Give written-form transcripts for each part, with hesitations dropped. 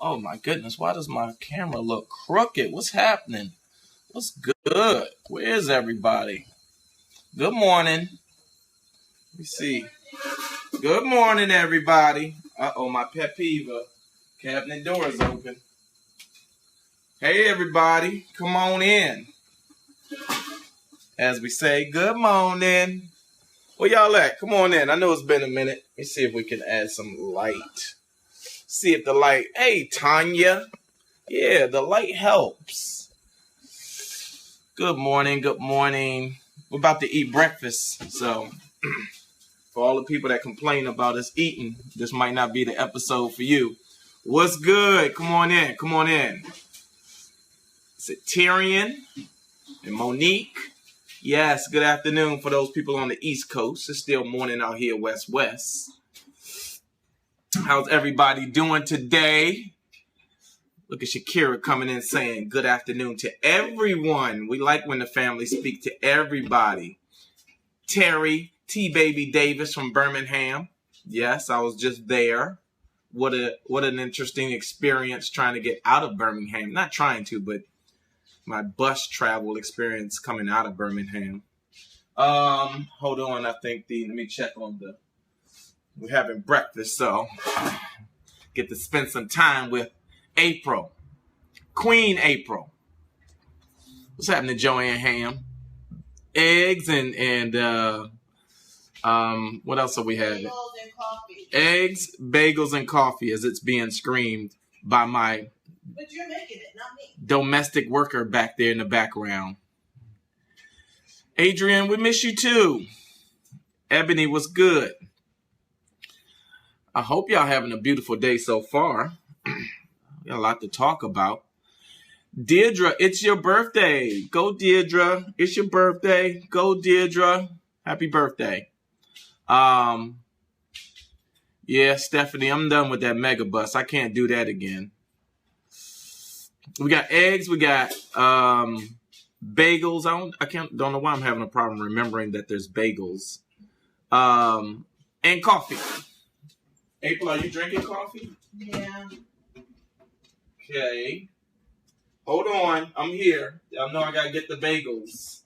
Oh my goodness, why does my camera look crooked? What's happening? What's good? Where's everybody? Good morning. Let me see. Good morning, everybody. Uh-oh, my pet peeve. Cabinet door is open. Hey, everybody. Come on in. As we say, good morning. Where y'all at? Come on in. I know it's been a minute. Let me see if we can add some light. See if the light... Hey, Tanya. Yeah, the light helps. Good morning. Good morning. We're about to eat breakfast. So, for all the people that complain about us eating, this might not be the episode for you. What's good? Come on in. Come on in. Is it Tyrion and Monique? Yes, good afternoon for those people on the East Coast. It's still morning out here, West. How's everybody doing today? Look at Shakira coming in saying good afternoon to everyone. We like when the family speak to everybody. Terry T-Baby Davis from Birmingham. Yes, I was just there. What an interesting experience trying to get out of Birmingham. Not trying to, but my bus travel experience coming out of Birmingham. Hold on. Let me check on we're having breakfast, so get to spend some time with April. Queen April. What's happening, Joanne Ham? Eggs and what else have we had? Bagels and coffee. Eggs, bagels, and coffee as it's being screamed by my But you're making it, not me. domestic worker back there in the background. Adrian, we miss you too. Ebony, what's good? I hope y'all having a beautiful day so far. Got a lot to talk about. Deirdre, it's your birthday. Go, Deirdre. It's your birthday. Go, Deirdre. Happy birthday. Yeah, Stephanie, I'm done with that mega bus. I can't do that again. We got eggs. We got bagels. Don't know why I'm having a problem remembering that there's bagels. And coffee. April, are you drinking coffee? Yeah. Okay. Hold on. I'm here. I know I gotta get the bagels.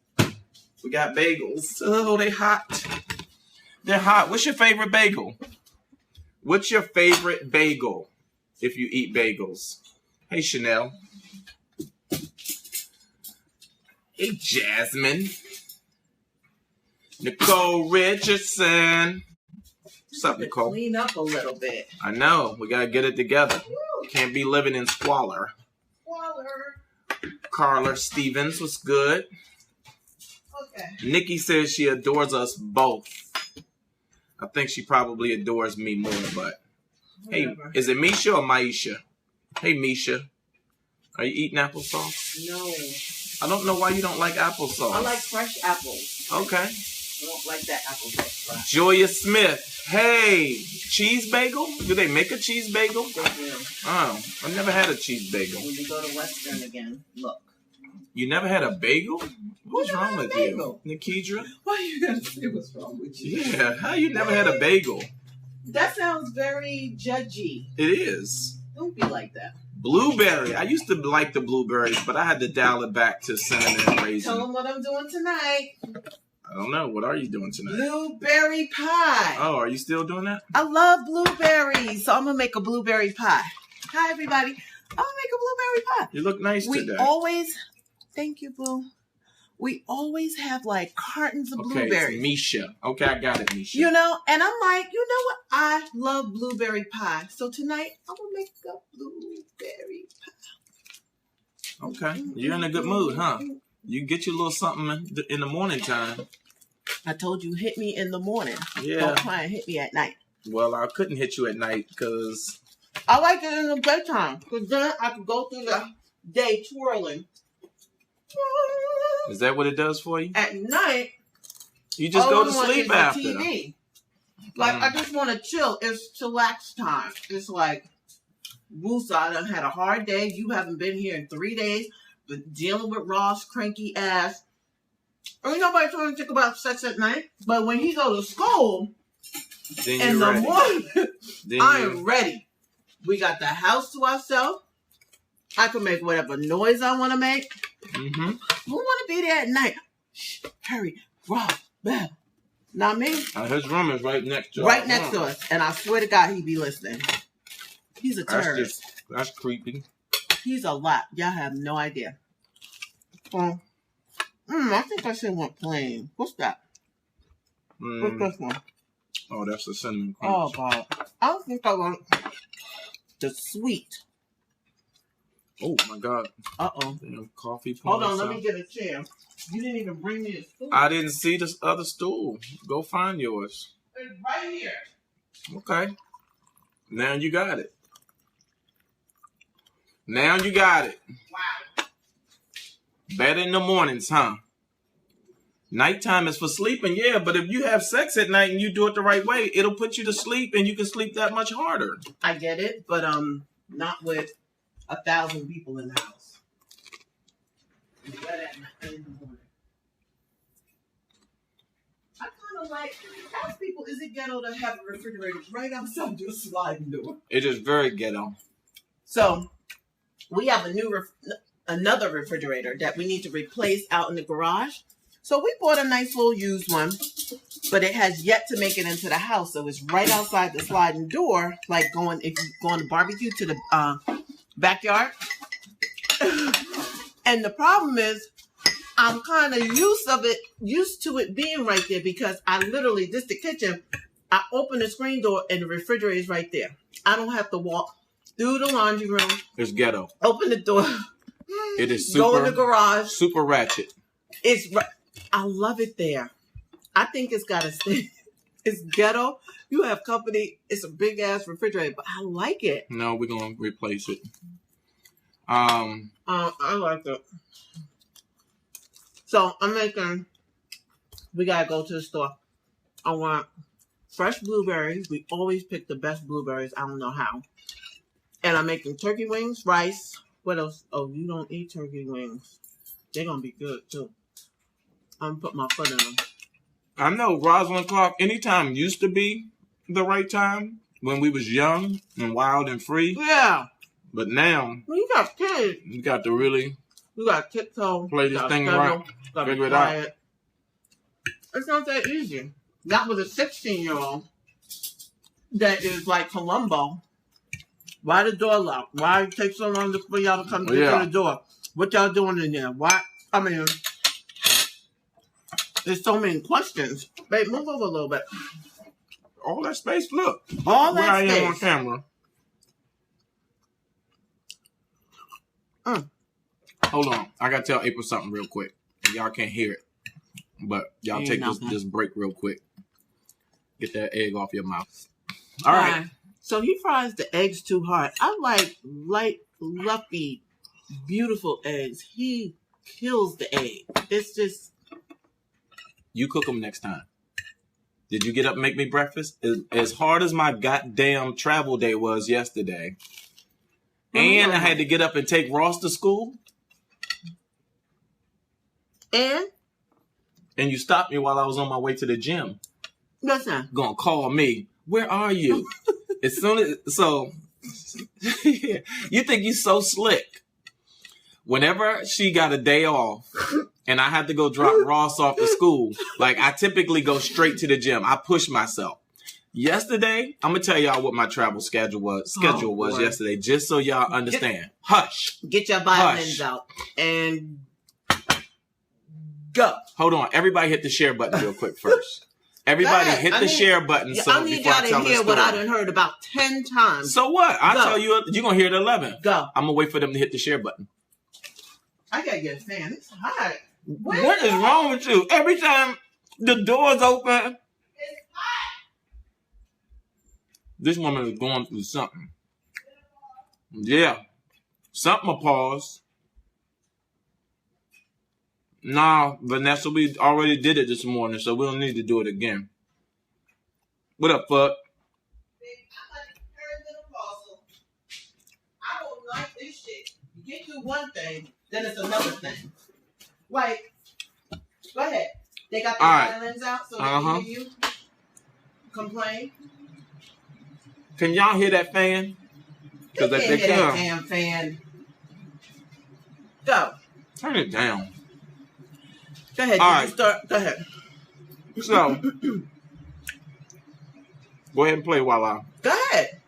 We got bagels. Oh, they hot. They're hot. What's your favorite bagel? What's your favorite bagel if you eat bagels? Hey, Chanel. Hey, Jasmine. Nicole Richardson. What's up, Nicole? Clean up a little bit. I know. We got to get it together. Can't be living in squalor. Carla Stevens was good. Okay. Nikki says she adores us both. I think she probably adores me more, but... Whatever. Hey, is it Misha or Maisha? Hey, Misha. Are you eating applesauce? No. I don't know why you don't like applesauce. I like fresh apples. Okay. I don't like that applesauce. Joya Smith. Hey, cheese bagel? Do they make a cheese bagel? They do. Oh, I've never had a cheese bagel. When you go to Western again, look. You never had a bagel? What's wrong with you? Nikedra? Why are you going to say what's wrong with you? Yeah, how you never had a bagel? That sounds very judgy. It is. Don't be like that. Blueberry. I used to like the blueberries, but I had to dial it back to cinnamon and raisin. Tell them what I'm doing tonight. I don't know. What are you doing tonight? Blueberry pie. Oh, are you still doing that? I love blueberries, so I'm going to make a blueberry pie. Hi, everybody. I'm going to make a blueberry pie. You look nice today. Thank you, Boo. We always have like cartons of blueberries. Okay, it's Misha. Okay, I got it, Misha. You know, and I'm like, you know what? I love blueberry pie. So tonight, I'm going to make a blueberry pie. Okay. You're in a good mood, huh? You get your little something in the morning time. I told you, hit me in the morning. Yeah. Don't try and hit me at night. Well, I couldn't hit you at night because... I like it in the bedtime because then I can go through the day twirling. Is that what it does for you? At night, you just go to sleep after. TV. Like, I just want to chill. It's chillax time. It's like, Woosah, I done had a hard day. You haven't been here in 3 days. But dealing with Ross' cranky ass. Ain't nobody trying to think about sex at night. But when he go to school, then in the morning, I am ready. We got the house to ourselves. I can make whatever noise I want to make. Mm-hmm. Who want to be there at night? Shh, hurry, Rob, Bell. Not me. His room is right next to Right next to us. And I swear to God, he be listening. He's a terrorist. That's creepy. He's a lot. Y'all have no idea. I think I should want plain. What's that? What's this one? Oh, that's the cinnamon crunch. Oh, God. I don't think I want the sweet. Oh, my God. Uh-oh. Damn coffee. Hold on, let me get a chair. You didn't even bring me a stool. I didn't see this other stool. Go find yours. It's right here. Okay. Now you got it. Now you got it. Wow. Better in the mornings, huh? Nighttime is for sleeping, yeah, but if you have sex at night and you do it the right way, it'll put you to sleep and you can sleep that much harder. I get it, but not with 1,000 people in the house. In the morning. I kind of like, ask people, is it ghetto to have a refrigerator right outside your sliding door? It is very ghetto. So, we have another refrigerator that we need to replace out in the garage. So we bought a nice little used one, but it has yet to make it into the house. So it's right outside the sliding door, like if you go on the barbecue to the backyard. And the problem is, I'm kind of used to it being right there because I literally, this the kitchen, I open the screen door and the refrigerator is right there. I don't have to walk through the laundry room. It's ghetto. Open the door. It is super. Go in the garage. Super ratchet. I love it there. I think it's got to stay. It's ghetto. You have company. It's a big ass refrigerator, but I like it. No, we're gonna replace it. I like it. So we gotta go to the store. I want fresh blueberries. We always pick the best blueberries. I don't know how. And I'm making turkey wings, rice. What else? Oh, you don't eat turkey wings. They're gonna be good too. I'm gonna put my foot in them. I know Rosalind Clark, anytime used to be the right time when we was young and wild and free. Yeah. But now Well, you got kids. you got to really You got tiptoe. play this thing right. Figure it out. It's not that easy. That was a 16-year-old that is like Columbo. Why the door locked? Why it take so long for y'all to come to the door? What y'all doing in there? Why? I mean, there's so many questions. Babe, move over a little bit. All that space, look. All where that I space. am on camera. Hold on. I got to tell April something real quick. Y'all can't hear it. But y'all take this break real quick. Get that egg off your mouth. All right. So he fries the eggs too hard. I like light, fluffy, beautiful eggs. He kills the egg. It's just... You cook them next time. Did you get up and make me breakfast? As hard as my goddamn travel day was yesterday, and I had to get up and take Ross to school. And you stopped me while I was on my way to the gym. Listen. Gonna call me. Where are you? As soon as you think you so slick. Whenever she got a day off and I had to go drop Ross off to school, like I typically go straight to the gym. I push myself. Yesterday, I'm gonna tell y'all what my travel schedule was yesterday, just so y'all understand. Hush. Get your violins out and go. Hold on. Everybody hit the share button real quick first. Everybody hit the share button. So I need y'all to hear what I done heard about 10 times. So what? I'll tell you, you're going to hear it at 11. Go. I'm going to wait for them to hit the share button. I got to get a fan. It's hot. What is wrong with you? Every time the door's open. It's hot. This woman is going through something. Yeah. Something will pause. Nah, Vanessa, we already did it this morning, so we don't need to do it again. What up, fuck? I don't like this shit. You get through one thing, then it's another thing. Like, go ahead. They got the violins out, so they can hear you complain. Can y'all hear that fan? Because They can't hit that damn fan. Go. Turn it down. Go ahead. All right. Start. Go ahead. So, go ahead and play while I... Go ahead.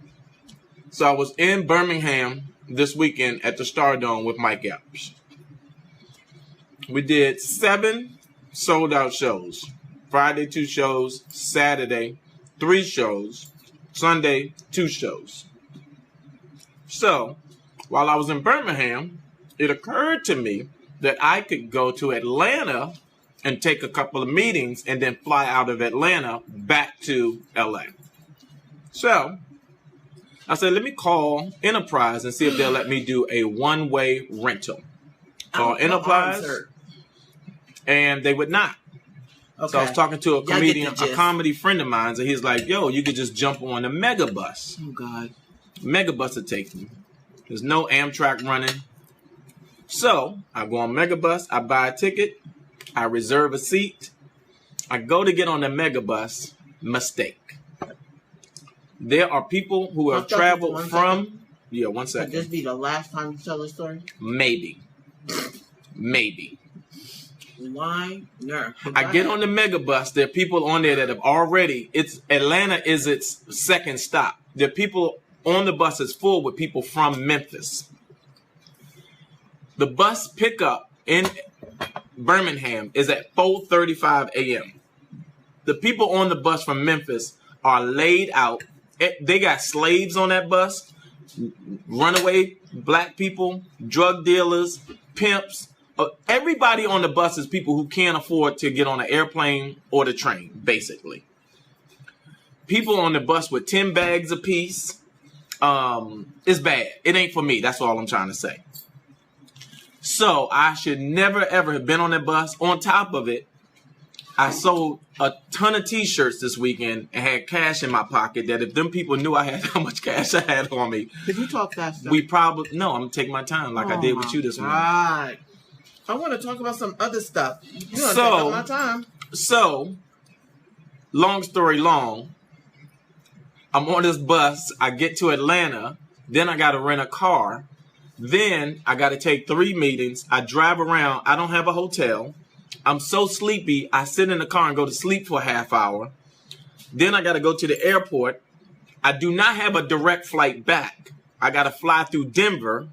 So I was in Birmingham this weekend at the Stardome with Mike Epps. We did 7 sold-out shows. Friday, 2 shows. Saturday, 3 shows. Sunday, 2 shows. So, while I was in Birmingham, it occurred to me that I could go to Atlanta and take a couple of meetings and then fly out of Atlanta back to LA. So, I said, let me call Enterprise and see if they'll let me do a one-way rental. Call Enterprise, and they would not. Okay. So I was talking to a comedian, a comedy friend of mine, and he's like, yo, you could just jump on a Megabus. Oh, God. Megabus will take me. There's no Amtrak running. So I go on Megabus, I buy a ticket, I reserve a seat, I go to get on the Megabus, mistake. There are people who have traveled from... Yeah, 1 second. Could this be the last time you tell the story? Maybe. Why? No. I get on the Megabus. There are people on there that have already... Atlanta is its second stop. There are people on the bus that's full with people from Memphis. The bus pickup in Birmingham is at 4:35 a.m. The people on the bus from Memphis are laid out. They got slaves on that bus, runaway black people, drug dealers, pimps. Everybody on the bus is people who can't afford to get on an airplane or the train, basically. People on the bus with 10 bags apiece. It's bad. It ain't for me. That's all I'm trying to say. So I should never, ever have been on that bus. On top of it, I sold a ton of T-shirts this weekend and had cash in my pocket that if them people knew I had how much cash I had on me. Could you talk faster? No, I'm going to take my time like I did with you this morning. Right. I want to talk about some other stuff. You're going to take up my time. So, long story long, I'm on this bus. I get to Atlanta. Then I got to rent a car. Then I got to take 3 meetings. I drive around. I don't have a hotel. I'm so sleepy. I sit in the car and go to sleep for a half hour. Then I got to go to the airport. I do not have a direct flight back. I got to fly through Denver.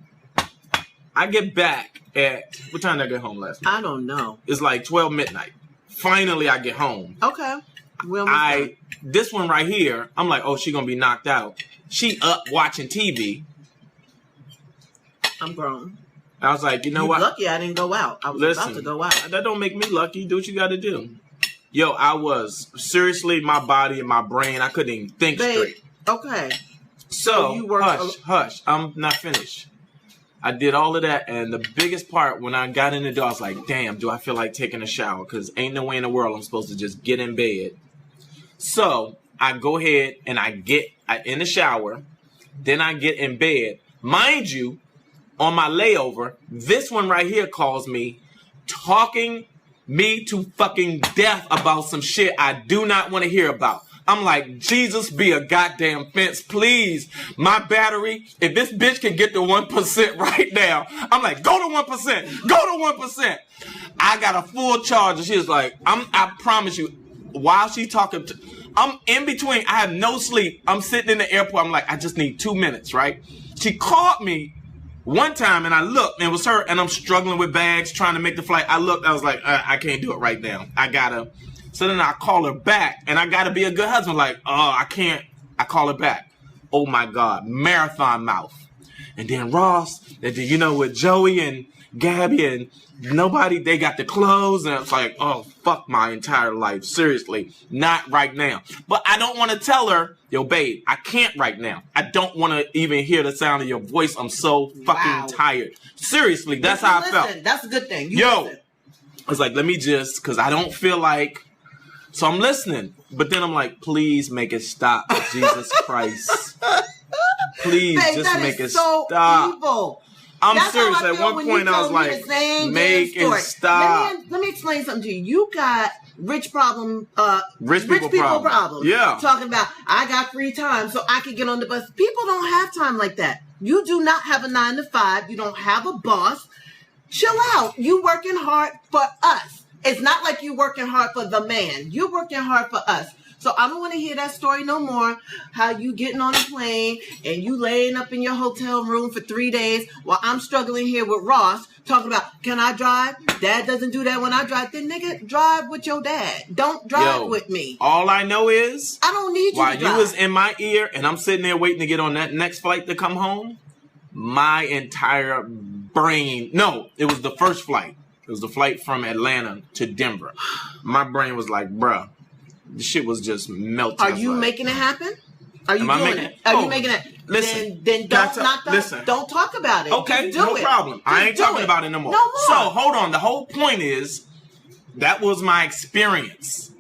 I get back at, what time did I get home last night? I don't know. It's like 12 midnight. Finally, I get home. Okay. This one right here, I'm like, oh, she going to be knocked out. She up watching TV. I'm grown. I was like, you know what? Lucky I didn't go out. I was about to go out. That don't make me lucky. Do what you got to do. Yo, I was seriously, my body and my brain, I couldn't even think straight. Okay. So you hush. I'm not finished. I did all of that, and the biggest part, when I got in the door, I was like, damn, do I feel like taking a shower? Because ain't no way in the world I'm supposed to just get in bed. So I go ahead and I get in the shower. Then I get in bed. Mind you, on my layover, this one right here calls me, talking me to fucking death about some shit I do not want to hear about. I'm like, Jesus be a goddamn fence, please. My battery, if this bitch can get to 1% right now, I'm like, go to 1%, go to 1%. I got a full charge. And she was like, I promise you, while she talking, I'm in between. I have no sleep. I'm sitting in the airport. I'm like, I just need 2 minutes, right? She called me one time and I looked and it was her, and I'm struggling with bags, trying to make the flight. I looked, I was like, I can't do it right now. I gotta. So then I call her back, and I gotta be a good husband. Like, oh, I can't. I call her back. Oh my God, marathon mouth. And then Ross, and then, with Joey and Gabby and nobody, they got the clothes, and it's like, oh, fuck my entire life. Seriously, not right now. But I don't want to tell her, yo, babe, I can't right now. I don't want to even hear the sound of your voice. I'm so fucking tired. Seriously, that's how I felt. That's a good thing. I was like, let me just, because I don't feel like. So I'm listening, but then I'm like, please make it stop, Jesus Christ. Please just make it stop. Evil. I'm serious. At one point, I was like, make it stop. Let me explain something to you. You got rich people problem. Yeah. Talking about, I got free time so I could get on the bus. People don't have time like that. You do not have a 9 to 5. You don't have a boss. Chill out. You working hard for us. It's not like you working hard for the man. You're working hard for us. So I don't want to hear that story no more. How you getting on a plane and you laying up in your hotel room for 3 days while I'm struggling here with Ross talking about, can I drive? Dad doesn't do that when I drive. Then nigga, drive with your dad. Don't drive with me. All I know is I don't need you while to drive. you was in my ear and I'm sitting there waiting to get on that next flight to come home, my entire brain, no, it was the first flight. It was the flight from Atlanta to Denver. My brain was like, bruh, the shit was just melting. Are you making it happen? Are you doing it? Are you making it? Listen. Then don't talk about it. Okay, no problem. I ain't talking about it no more. No more. So hold on. The whole point is that was my experience.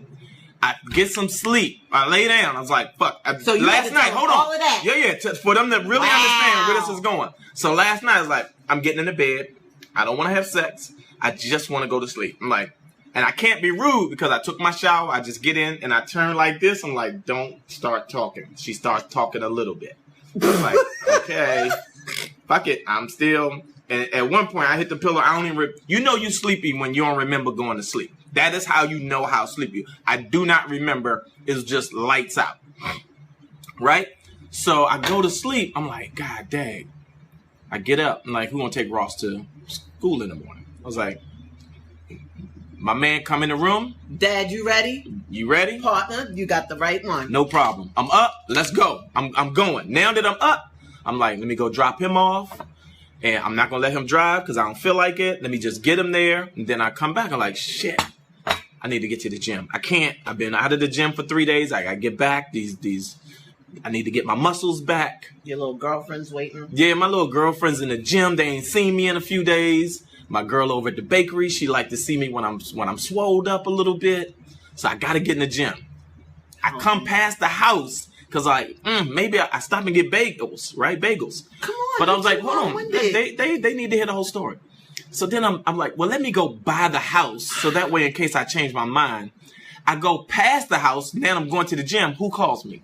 I get some sleep. I lay down. I was like, fuck. So you last night, hold on. all of that. Yeah. For them to really understand where this is going. So last night I was like, I'm getting into bed. I don't want to have sex. I just want to go to sleep. I'm like, and I can't be rude because I took my shower. I just get in and I turn like this. I'm like, don't start talking. She starts talking a little bit. I'm like, okay, fuck it. I'm still. And at one point I hit the pillow. I don't even. You know you sleepy when you don't remember going to sleep. That is how you know how sleepy. I do not remember. It's just lights out. Right? So I go to sleep. I'm like, God dang. I get up. I'm like, who gonna take Ross to school in the morning? I was like, my man come in the room. Dad, you ready? You ready? Partner, you got the right one. No problem. I'm up. Let's go. I'm going. Now that I'm up, I'm like, let me go drop him off. And I'm not going to let him drive because I don't feel like it. Let me just get him there. And then I come back. I'm like, shit, I need to get to the gym. I can't. I've been out of the gym for 3 days. I got to get back. I need to get my muscles back. Your little girlfriend's waiting? Yeah, my little girlfriend's in the gym. They ain't seen me in a few days. My girl over at the bakery, she like to see me when I'm swolled up a little bit. So I got to get in the gym. I come past the house because maybe I stop and get bagels, right? Bagels. Come on. But I was like, hold on. They need to hear the whole story. So then I'm like, well, let me go by the house. So that way, in case I change my mind, I go past the house. Now I'm going to the gym. Who calls me?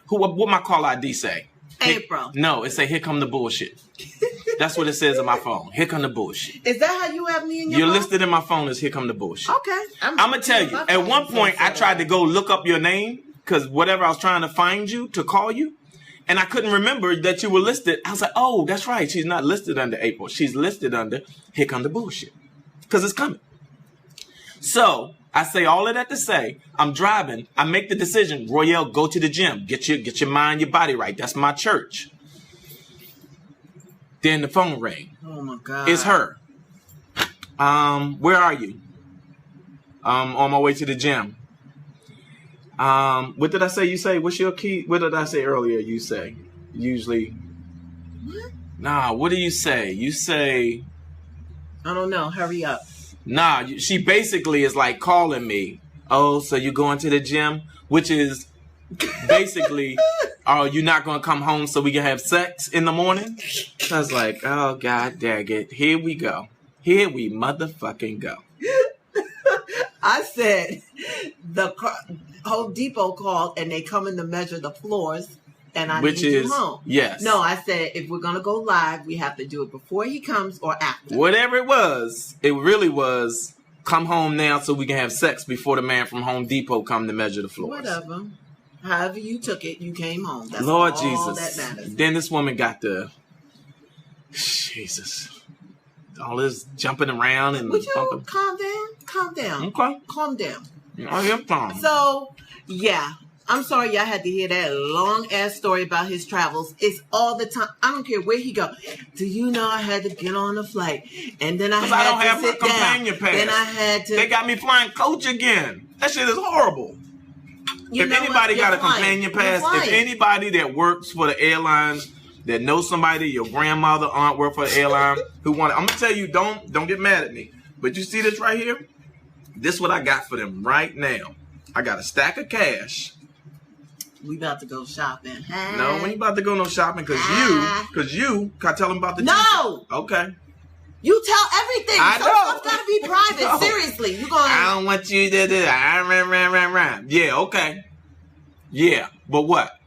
What my call ID say? April. No, it say, here come the bullshit. That's what it says on my phone. Here come the bullshit. Is that how you have me in your You're phone? listed in my phone as here come the bullshit. Okay. I'm going to tell you. At one point, I tried to go look up your name because whatever I was trying to find you to call you, and I couldn't remember that you were listed. I was like, oh, that's right. She's not listed under April. She's listed under here come the bullshit because it's coming. So I say all of that to say, I'm driving. I make the decision, Royale, go to the gym. Get your mind, your body right. That's my church. Then the phone rang. Oh my God. It's her. Where are you? On my way to the gym. What did I say? You say, what's your key? What did I say earlier? You say, usually. What? Nah, what do you say? You say. I don't know. Hurry up. Nah, she basically is like calling me. Oh, so you going to the gym? Which is basically, oh, you're not going to come home so we can have sex in the morning? So I was like, oh, God dang it. Here we go. Here we motherfucking go. I said the Home Depot called and they coming to measure the floors and I need you home. Yes. No, I said if we're going to go live, we have to do it before he comes or after. Whatever it really was, come home now so we can have sex before the man from Home Depot come to measure the floors. Whatever. However you took it, you came home. That's Lord all Jesus. that matters. Then this woman got the Jesus. All this jumping around and would you bumping. calm down? Calm down. Okay. Calm down. I am calm. So, yeah. I'm sorry y'all had to hear that long ass story about his travels. It's all the time. I don't care where he go. Do you know I had to get on a flight and then I had to sit down. Companion pass. Then I had to. They got me flying coach again. That shit is horrible. If anybody got a companion pass, if anybody that works for the airlines that knows somebody, your grandmother, aunt work for the airline who want it, I'm gonna tell you, don't get mad at me. But you see this right here? This is what I got for them right now. I got a stack of cash. We about to go shopping. Hey. No, we ain't about to go no shopping because you, can I tell them about the No! Okay. You tell everything. I know. Stuff gotta be private. No. Seriously. You going I don't want you to do that. Yeah, okay. Yeah, but what?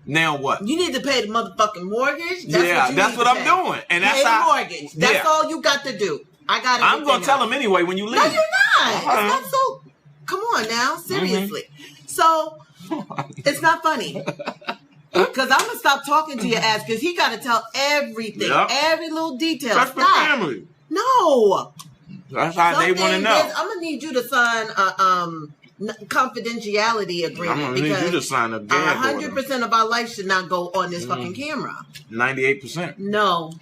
Now what? You need to pay the motherfucking mortgage. That's what I'm doing. And that's pay the how. mortgage. That's all you got to do. I got it. I'm going to tell him anyway when you leave. No, you're not. It's not so. Come on now. Seriously. So, it's not funny. Because I'm going to stop talking to your ass because he got to tell everything. Yep. Every little detail. That's the family. No. That's how they want to know. I'm going to need you to sign a confidentiality agreement. I'm going to need you to sign a gag order. 100% of our life should not go on this fucking camera. 98%. No.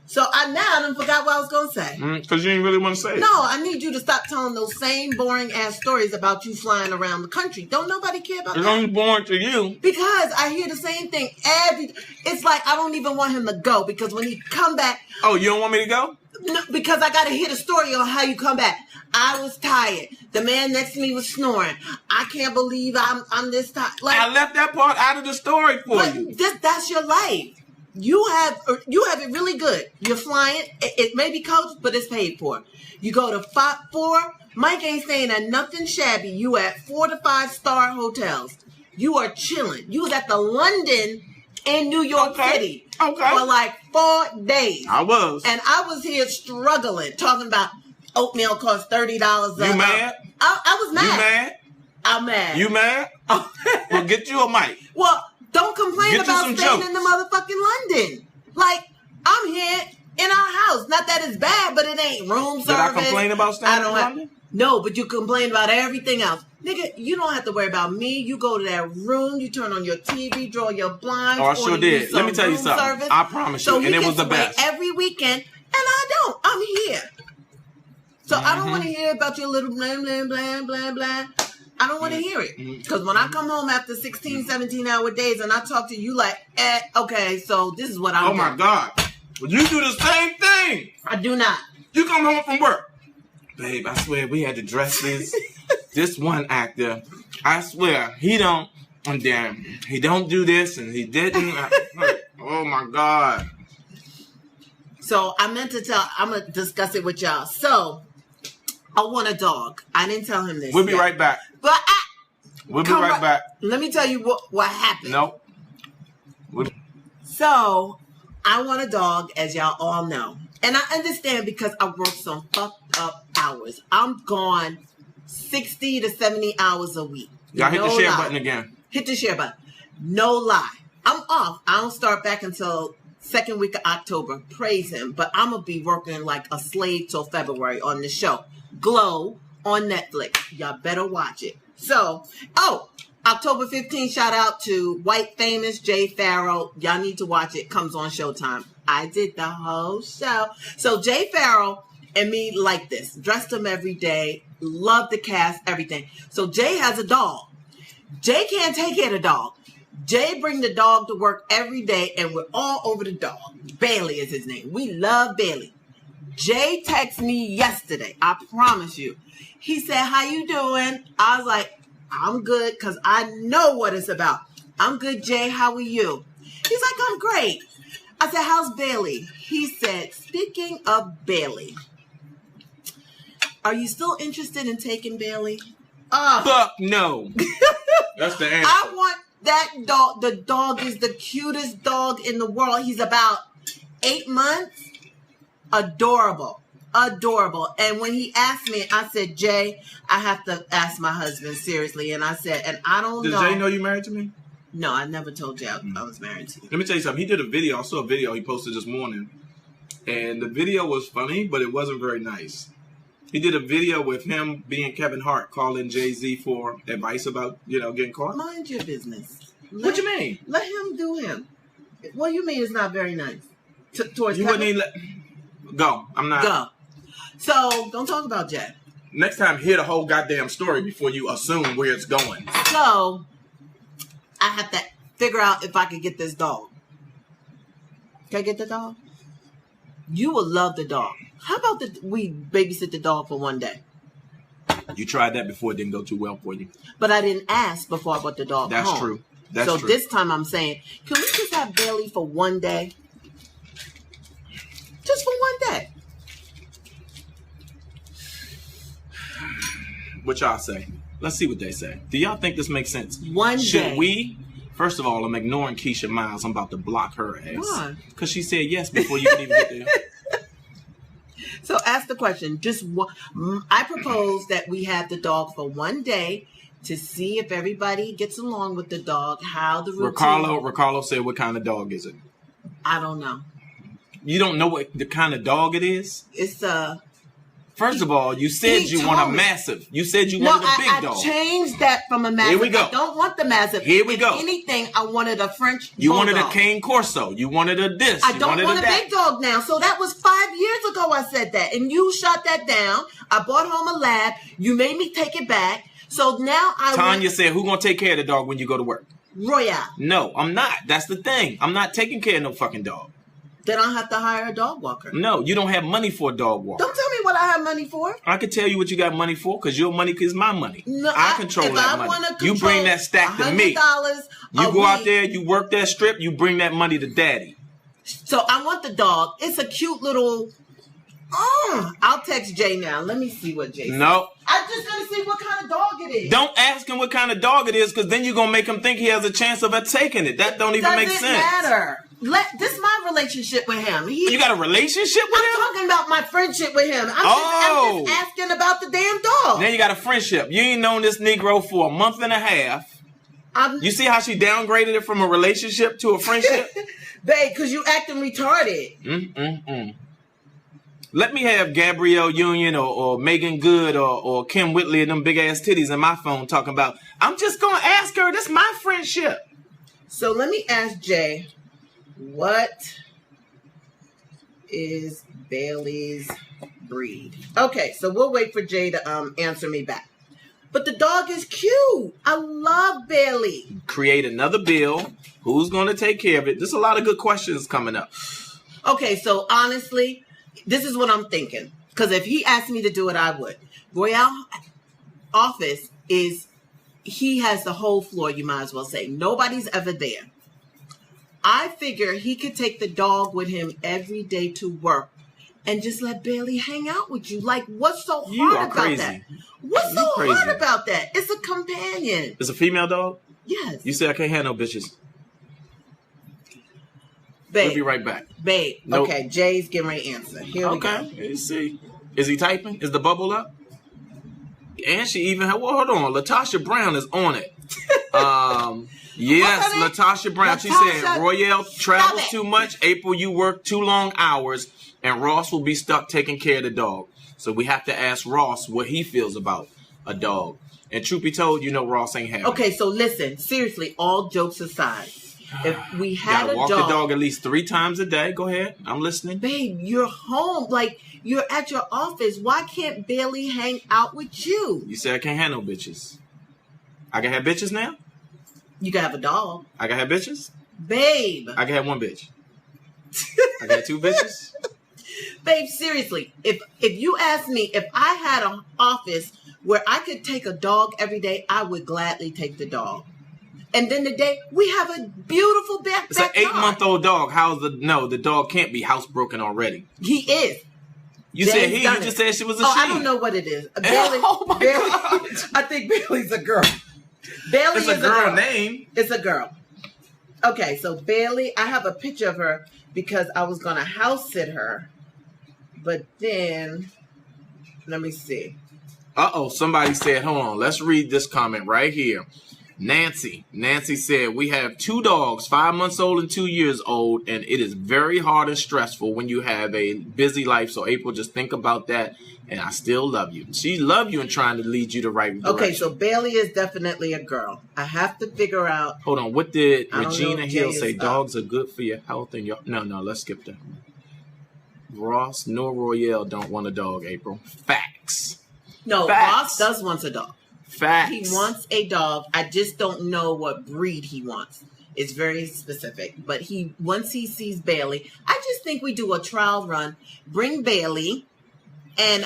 So I done forgot what I was going to say. Because you didn't really want to say it. No, I need you to stop telling those same boring ass stories about you flying around the country. Don't nobody care about that. It's only boring to you. Because I hear the same thing it's like I don't even want him to go because when he come back. Oh, you don't want me to go? No, because I got to hear the story on how you come back. I was tired. The man next to me was snoring. I can't believe I'm this tired. Like, I left that part out of the story for you. That's your life. You have it really good. You're flying. It may be coached, but it's paid for. You go to 4. Mike ain't staying at nothing shabby. You at 4 to 5 star hotels. You are chilling. You was at the London in New York City for like 4 days. I was. And I was here struggling, talking about oatmeal costs $30. You mad? I was mad. You mad? I'm mad. You mad? Well, get you a mic. Well, don't complain about staying jokes. in the motherfucking London. Like, I'm here in our house. Not that it's bad, but it ain't room service. Did I complain about staying in London? No, but you complain about everything else. Nigga, you don't have to worry about me. You go to that room, you turn on your TV, draw your blinds. Oh, I sure did. Let me tell you something. Service. I promise you. And it was the best. Every weekend, and I don't. I'm here. So I don't want to hear about your little blah, blah, blah, blah, blah. I don't want to hear it. Because when I come home after 16, 17-hour days and I talk to you like, okay, so this is what I'm doing. Oh, my God. Well, you do the same thing. I do not. You come home from work. Babe, I swear we had to dress this one actor. I swear, he don't do this and he didn't. Oh, my God. So I'm going to discuss it with y'all. So I want a dog. I didn't tell him this. We'll be right back. But we'll be right back. Let me tell you what happened. No. So I want a dog, as y'all all know. And I understand because I work some fucked up hours. I'm gone 60 to 70 hours a week. Y'all hit the share button again. Hit the share button. No lie. I'm off. I don't start back until second week of October. Praise him. But I'm going to be working like a slave till February on the show. Glow on Netflix. Y'all better watch it. So, October 15th, shout out to White Famous Jay Farrell. Y'all need to watch it. Comes on Showtime. I did the whole show. So Jay Farrell and me like this. Dressed him every day. Love the cast, everything. So Jay has a dog. Jay can't take care of the dog. Jay bring the dog to work every day and we're all over the dog. Bailey is his name. We love Bailey. Jay texted me yesterday. I promise you. He said, how you doing? I was like, I'm good because I know what it's about. I'm good, Jay. How are you? He's like, I'm great. I said, how's Bailey? He said, speaking of Bailey, are you still interested in taking Bailey? Fuck no. That's the answer. I want that dog. The dog is the cutest dog in the world. He's about 8 months. Adorable. And when he asked me, I said, Jay, I have to ask my husband seriously. And I said, and I don't know. Does Jay know you married to me? No, I never told Jay I was married to you. Let me tell you something. He did a video. I saw a video he posted this morning. And the video was funny, but it wasn't very nice. He did a video with him being Kevin Hart calling Jay-Z for advice about, getting caught. Mind your business. What you mean? Let him do him. What you mean it's not very nice? Towards you Kevin? wouldn't even Go. I'm not. Go. So, don't talk about Jay. Next time, hear the whole goddamn story before you assume where it's going. So, I have to figure out if I can get this dog. Can I get the dog? You will love the dog. How about we babysit the dog for one day? You tried that before. It didn't go too well for you. But I didn't ask before I brought the dog That's home. true. That's so true. This time I'm saying, can we just have Bailey for one day? Just for one day. What y'all say? Let's see what they say. Do y'all think this makes sense? One day. Should we First of all, I'm ignoring Keisha Miles. I'm about to block her ass. Why? Because she said yes before you can even get there. So ask the question. I propose that we have the dog for one day to see if everybody gets along with the dog. How the routine. Ricardo said, "What kind of dog is it?" I don't know. You don't know what the kind of dog it is? It's a. First of all, you said you want a massive. You said you wanted a big dog. I changed that from a massive. Here we go. I don't want the massive. Here we go. If anything, I wanted a French You bulldog. wanted a Cane Corso. You wanted a this. I you don't wanted want a that. big dog now. So that was 5 years ago I said that. And you shot that down. I bought home a lab. You made me take it back. So now Tanya said, who going to take care of the dog when you go to work? Royale. No, I'm not. That's the thing. I'm not taking care of no fucking dog. Then I'll have to hire a dog walker. No, you don't have money for a dog walker. Don't tell me what I have money for. I can tell you what you got money for because your money is my money. No, I control that money. You bring that stack to me. You go out there, you work that strip, you bring that money to daddy. So I want the dog. It's a cute little... I'll text Jay now. Let me see what Jay said. No. I'm just going to see what kind of dog it is. Don't ask him what kind of dog it is because then you're going to make him think he has a chance of taking it. That don't even make sense. Doesn't matter. This is my relationship with him. You got a relationship with him? I'm talking about my friendship with him. I'm just asking about the damn dog. Now you got a friendship. You ain't known this Negro for a month and a half. You see how she downgraded it from a relationship to a friendship? Babe, because you acting retarded. Let me have Gabrielle Union or Megan Good or Kim Whitley and them big ass titties in my phone talking about, I'm just going to ask her. That's my friendship. So let me ask Jay, what is Bailey's breed? Okay, so we'll wait for Jay to answer me back. But the dog is cute. I love Bailey. Create another bill. Who's going to take care of it? There's a lot of good questions coming up. Okay, so honestly, this is what I'm thinking. Because if he asked me to do it, I would. Royale office he has the whole floor, you might as well say. Nobody's ever there. I figure he could take the dog with him every day to work and just let Bailey hang out with you. Like, what's so hard about that? What's so hard about that? It's a companion. It's a female dog? Yes. You say I can't have no bitches. Babe. We'll be right back. Babe. Nope. Okay, Jay's getting ready to answer. Here we go. Okay, let's see. Is he typing? Is the bubble up? And she even had, well, hold on. Latasha Brown is on it. Yes, Latasha Brown. She said, Royale travels too much. April, you work too long hours. And Ross will be stuck taking care of the dog. So we have to ask Ross what he feels about a dog. And truth be told, you know Ross ain't having. Okay, so listen. Seriously, all jokes aside. If we had a walk the dog at least 3 times a day. Go ahead. I'm listening. Babe, you're home. Like, you're at your office. Why can't Bailey hang out with you? You said I can't have no bitches. I can have bitches now? You can have a dog. I can have bitches? Babe. I can have 1 bitch. I got 2 bitches? Babe, seriously. If you asked me if I had an office where I could take a dog every day, I would gladly take the dog. And then the day we have a beautiful backyard. It's an 8-month-old dog. The dog can't be housebroken already. He is. You said he. You just said she was a she. I don't know what it is. Bailey. Oh my God. I think Bailey's a girl. Bailey is a girl name. It's a girl. Okay, so Bailey, I have a picture of her because I was gonna house sit her, but then let me see. Somebody said, hold on. Let's read this comment right here. Nancy said, we have 2 dogs, 5 months old and 2 years old, and it is very hard and stressful when you have a busy life. So April, just think about that, and I still love you. She loved you and trying to lead you the right direction. Okay, so Bailey is definitely a girl. I have to figure out. Hold on, what did Regina Hill say? Dogs are good for your health and your... No, let's skip that. Ross nor Royale don't want a dog, April. Facts. No, Ross does want a dog. Facts. He wants a dog. I just don't know what breed he wants. It's very specific. But once he sees Bailey, I just think we do a trial run, bring Bailey, and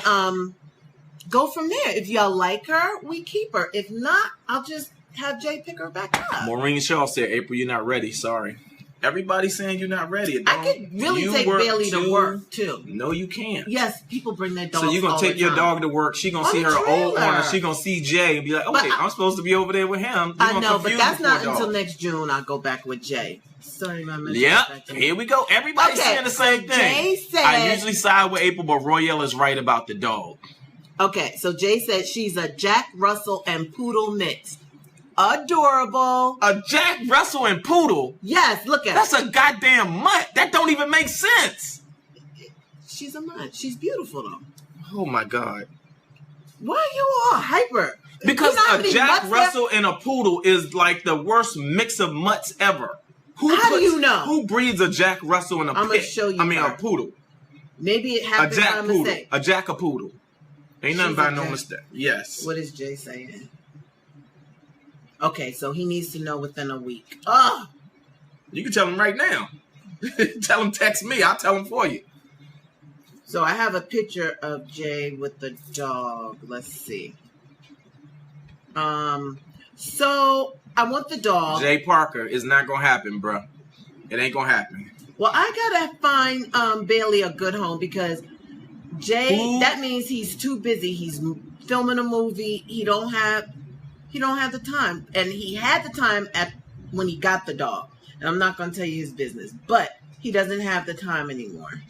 go from there. If y'all like her, we keep her. If not, I'll just have Jay pick her back up. Maureen Shaw said, April, you're not ready. Sorry. Everybody's saying you're not ready. I could really take Bailey to work too. No, you can't. Yes, people bring their dogs. So you're gonna take your dog to work. She gonna see her old owner. She gonna see Jay and be like, okay, I'm supposed to be over there with him. I know, but that's not until next June. I'll go back with Jay. Sorry, my man. Yep, here we go. Everybody's saying the same thing. Jay said, I usually side with April, but Royale is right about the dog. Okay, so Jay said she's a Jack Russell and Poodle mix. Adorable. A Jack Russell and Poodle? Yes, look at That's a goddamn mutt. That don't even make sense. She's a mutt. She's beautiful, though. Oh, my God. Why are you all hyper? Because a Jack Russell and a Poodle is like the worst mix of mutts ever. How do you know? Who breeds a Jack Russell and a I'm going to show you a Poodle. Maybe it happened by mistake. A Jack-a-Poodle. Ain't nothing by no mistake. Yes. What is Jay saying? Okay, so he needs to know within a week. Oh! You can tell him right now. Tell him text me. I'll tell him for you. So I have a picture of Jay with the dog. Let's see. So I want the dog. Jay Parker is not going to happen, bro. It ain't going to happen. Well, I got to find Bailey a good home because Jay, that means he's too busy. He's filming a movie. He don't have the time. And he had the time when he got the dog. And I'm not going to tell you his business. But he doesn't have the time anymore.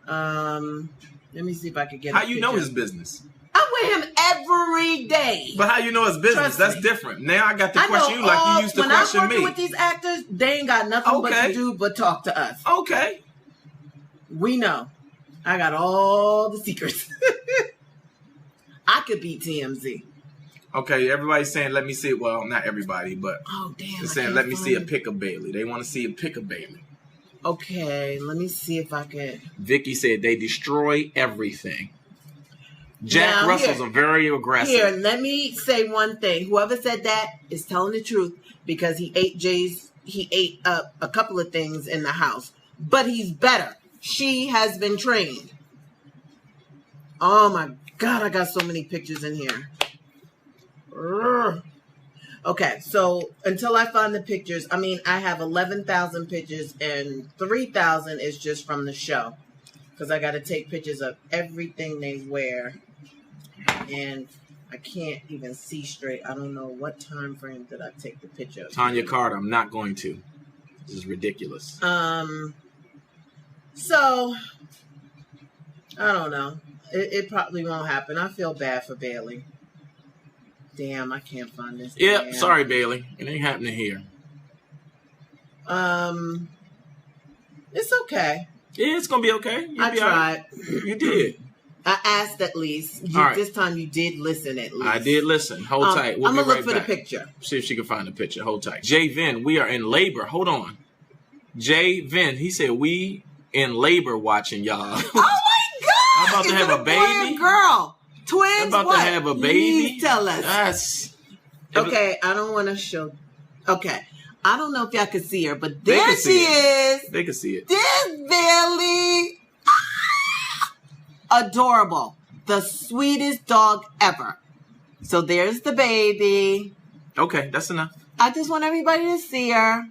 Let me see if I can get How you know his business? I'm with him every day. But how you know his business? That's different. Now I got to question you like you used to question me. When I'm working with these actors, they ain't got nothing but to do but talk to us. Okay. We know. I got all the secrets. I could beat TMZ. Okay, everybody's saying, let me see it. Well, not everybody, but they're saying, let me see a pic of Bailey. They want to see a pic of Bailey. Okay, let me see if I can. Vicky said they destroy everything. Jack Russell's are very aggressive. Here, let me say one thing. Whoever said that is telling the truth because he ate a couple of things in the house. But he's better. She has been trained. Oh my God, I got so many pictures in here. Okay, so until I find the pictures, I have 11,000 pictures and 3,000 is just from the show. Because I got to take pictures of everything they wear. And I can't even see straight. I don't know what time frame did I take the picture of. Tanya Carter, I'm not going to. This is ridiculous. So, I don't know. It probably won't happen. I feel bad for Bailey. Damn, I can't find this. Yep, sorry, Bailey. It ain't happening here. It's okay. Yeah, it's gonna be okay. I tried. You did. I asked at least. This time you did listen at least. I did listen. Hold tight. We'll I'm going to look for the picture. See if she can find the picture. Hold tight. Jay Vin, we are in labor. Hold on. Jay Vin, he said we in labor watching y'all. Oh my God! I'm about to have a baby. Boy and girl. Twins. I'm about to have a baby. Please tell us. Okay, I don't want to show. Okay. I don't know if y'all can see her, but there she is. They can see it. There's Bailey. Adorable. The sweetest dog ever. So there's the baby. Okay, that's enough. I just want everybody to see her.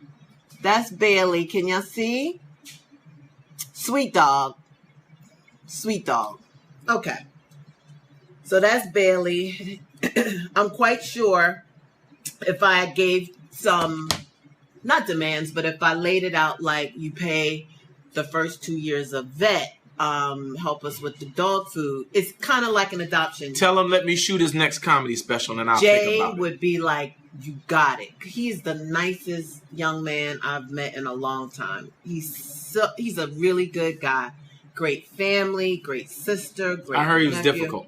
That's Bailey. Can y'all see? Sweet dog. Sweet dog. Okay. So that's Bailey. I'm quite sure if I gave some, not demands, but if I laid it out like you pay the first 2 years of vet, help us with the dog food. It's kind of like an adoption. Tell him let me shoot his next comedy special and I'll think about it. Jay would be like, you got it. He's the nicest young man I've met in a long time. He's a really good guy. Great family, great sister, great I heard he was nephew. difficult.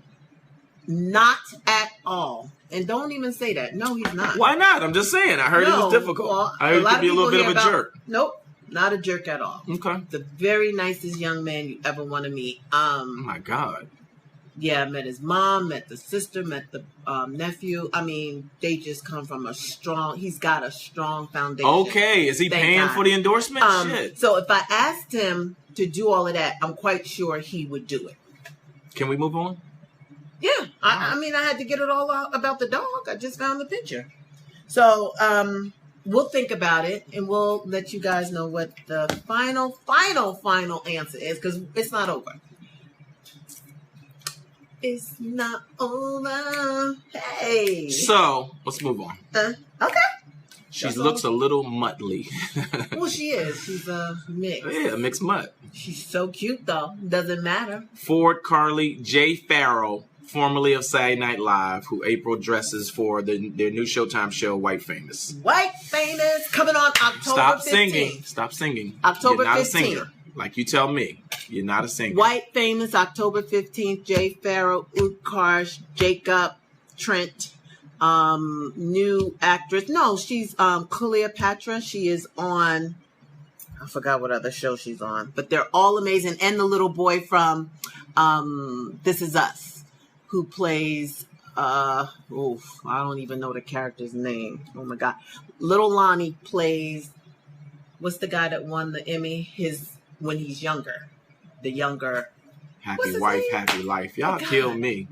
Not at all. And don't even say that. No, he's not. Why not? I'm just saying. I heard he was difficult. Well, I heard he could be a little bit of a jerk. Nope. Not a jerk at all. Okay. The very nicest young man you ever want to meet. Oh my God. Yeah, I met his mom, met the sister, met the nephew. They just come from he's got a strong foundation. Okay. Is he paying for the endorsement? Shit. So if I asked him to do all of that, I'm quite sure he would do it. Can we move on? Yeah. I had to get it all out about the dog. I just found the picture. So, we'll think about it and we'll let you guys know what the final answer is, because it's not over. It's not over. Hey. So let's move on. Okay. She looks a little muttly. Well, she is. She's a mix. Yeah, mixed mutt. She's so cute, though. Doesn't matter. Ford Carly Jay Farrell, formerly of Saturday Night Live, who April dresses for their new Showtime show, White Famous. White Famous, coming on October 15th. Stop singing. October You're not 15th. a singer. Like you tell me. You're not a singer. White Famous, October 15th. Jay Farrell, Utkarsh, Jacob, Trent. New actress. No, she's Cleopatra. She is on, I forgot what other show she's on, but they're all amazing. And the little boy from This Is Us, who plays I don't even know the character's name. Oh my god. Little Lonnie plays, what's the guy that won the Emmy when he's younger? The younger Happy wife, happy life. Y'all kill me.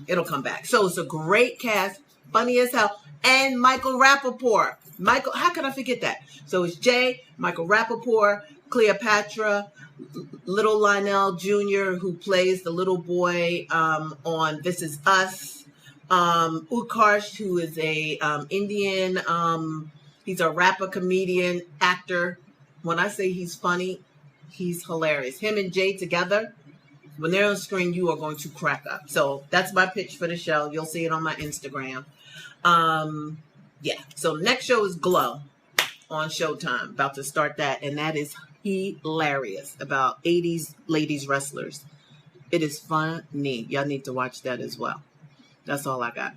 It'll come back. So it's a great cast, funny as hell, and Michael Rappaport. How could I forget that? So it's Jay, Michael Rappaport, Cleopatra, Little Lionel Jr., who plays the little boy on This Is Us, Utkarsh, who is a Indian. He's a rapper, comedian, actor. When I say he's funny, he's hilarious. Him and Jay together, when they're on screen, you are going to crack up. So that's my pitch for the show. You'll see it on my Instagram. Yeah. So next show is Glow on Showtime. About to start that. And that is hilarious, about 80s ladies wrestlers. It is funny. Y'all need to watch that as well. That's all I got.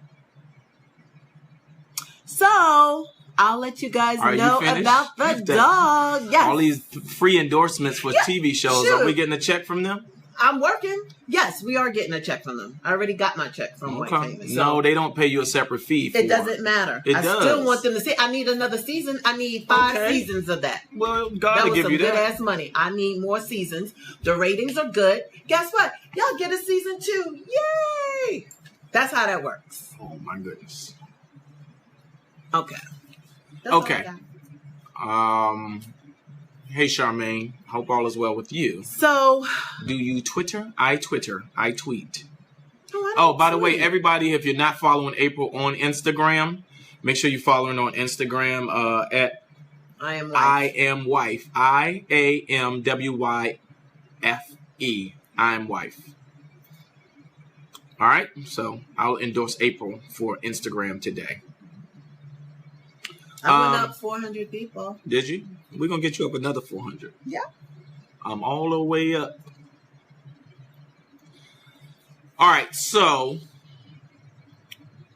So I'll let you guys know about the dog. Yes. All these free endorsements for TV shows. Shoot. Are we getting a check from them? I'm working. Yes, we are getting a check from them. I already got my check from White Famous. So no, they don't pay you a separate fee. It doesn't matter. I still want them to see. I need another season. I need 5 seasons of that. Well, God that will was give some you good that. ass money. I need more seasons. The ratings are good. Guess what? Y'all get a season 2. Yay! That's how that works. Oh my goodness. Okay. That's okay. Hey, Charmaine. Hope all is well with you. So, do you Twitter? I Twitter. I tweet. Oh, by the way, everybody, if you're not following April on Instagram, make sure you're following her on Instagram at I am wife. IAMWYFE. I am wife. All right. So I'll endorse April for Instagram today. I went up 400 people. Did you? We're going to get you up another 400. Yeah. I'm all the way up. All right. So,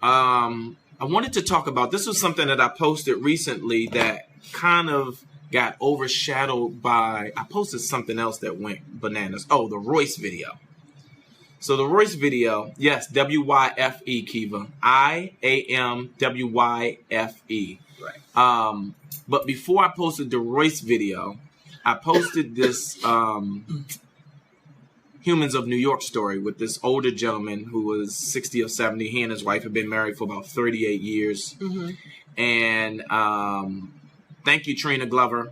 I wanted to talk about, this was something that I posted recently that kind of got overshadowed by, I posted something else that went bananas. Oh, the Royce video. So the Royce video, yes, WYFE, Kiva. IAMWYFE. Right. But before I posted the Royce video, I posted this Humans of New York story with this older gentleman who was 60 or 70. He and his wife had been married for about 38 years. Mm-hmm. And thank you, Trina Glover.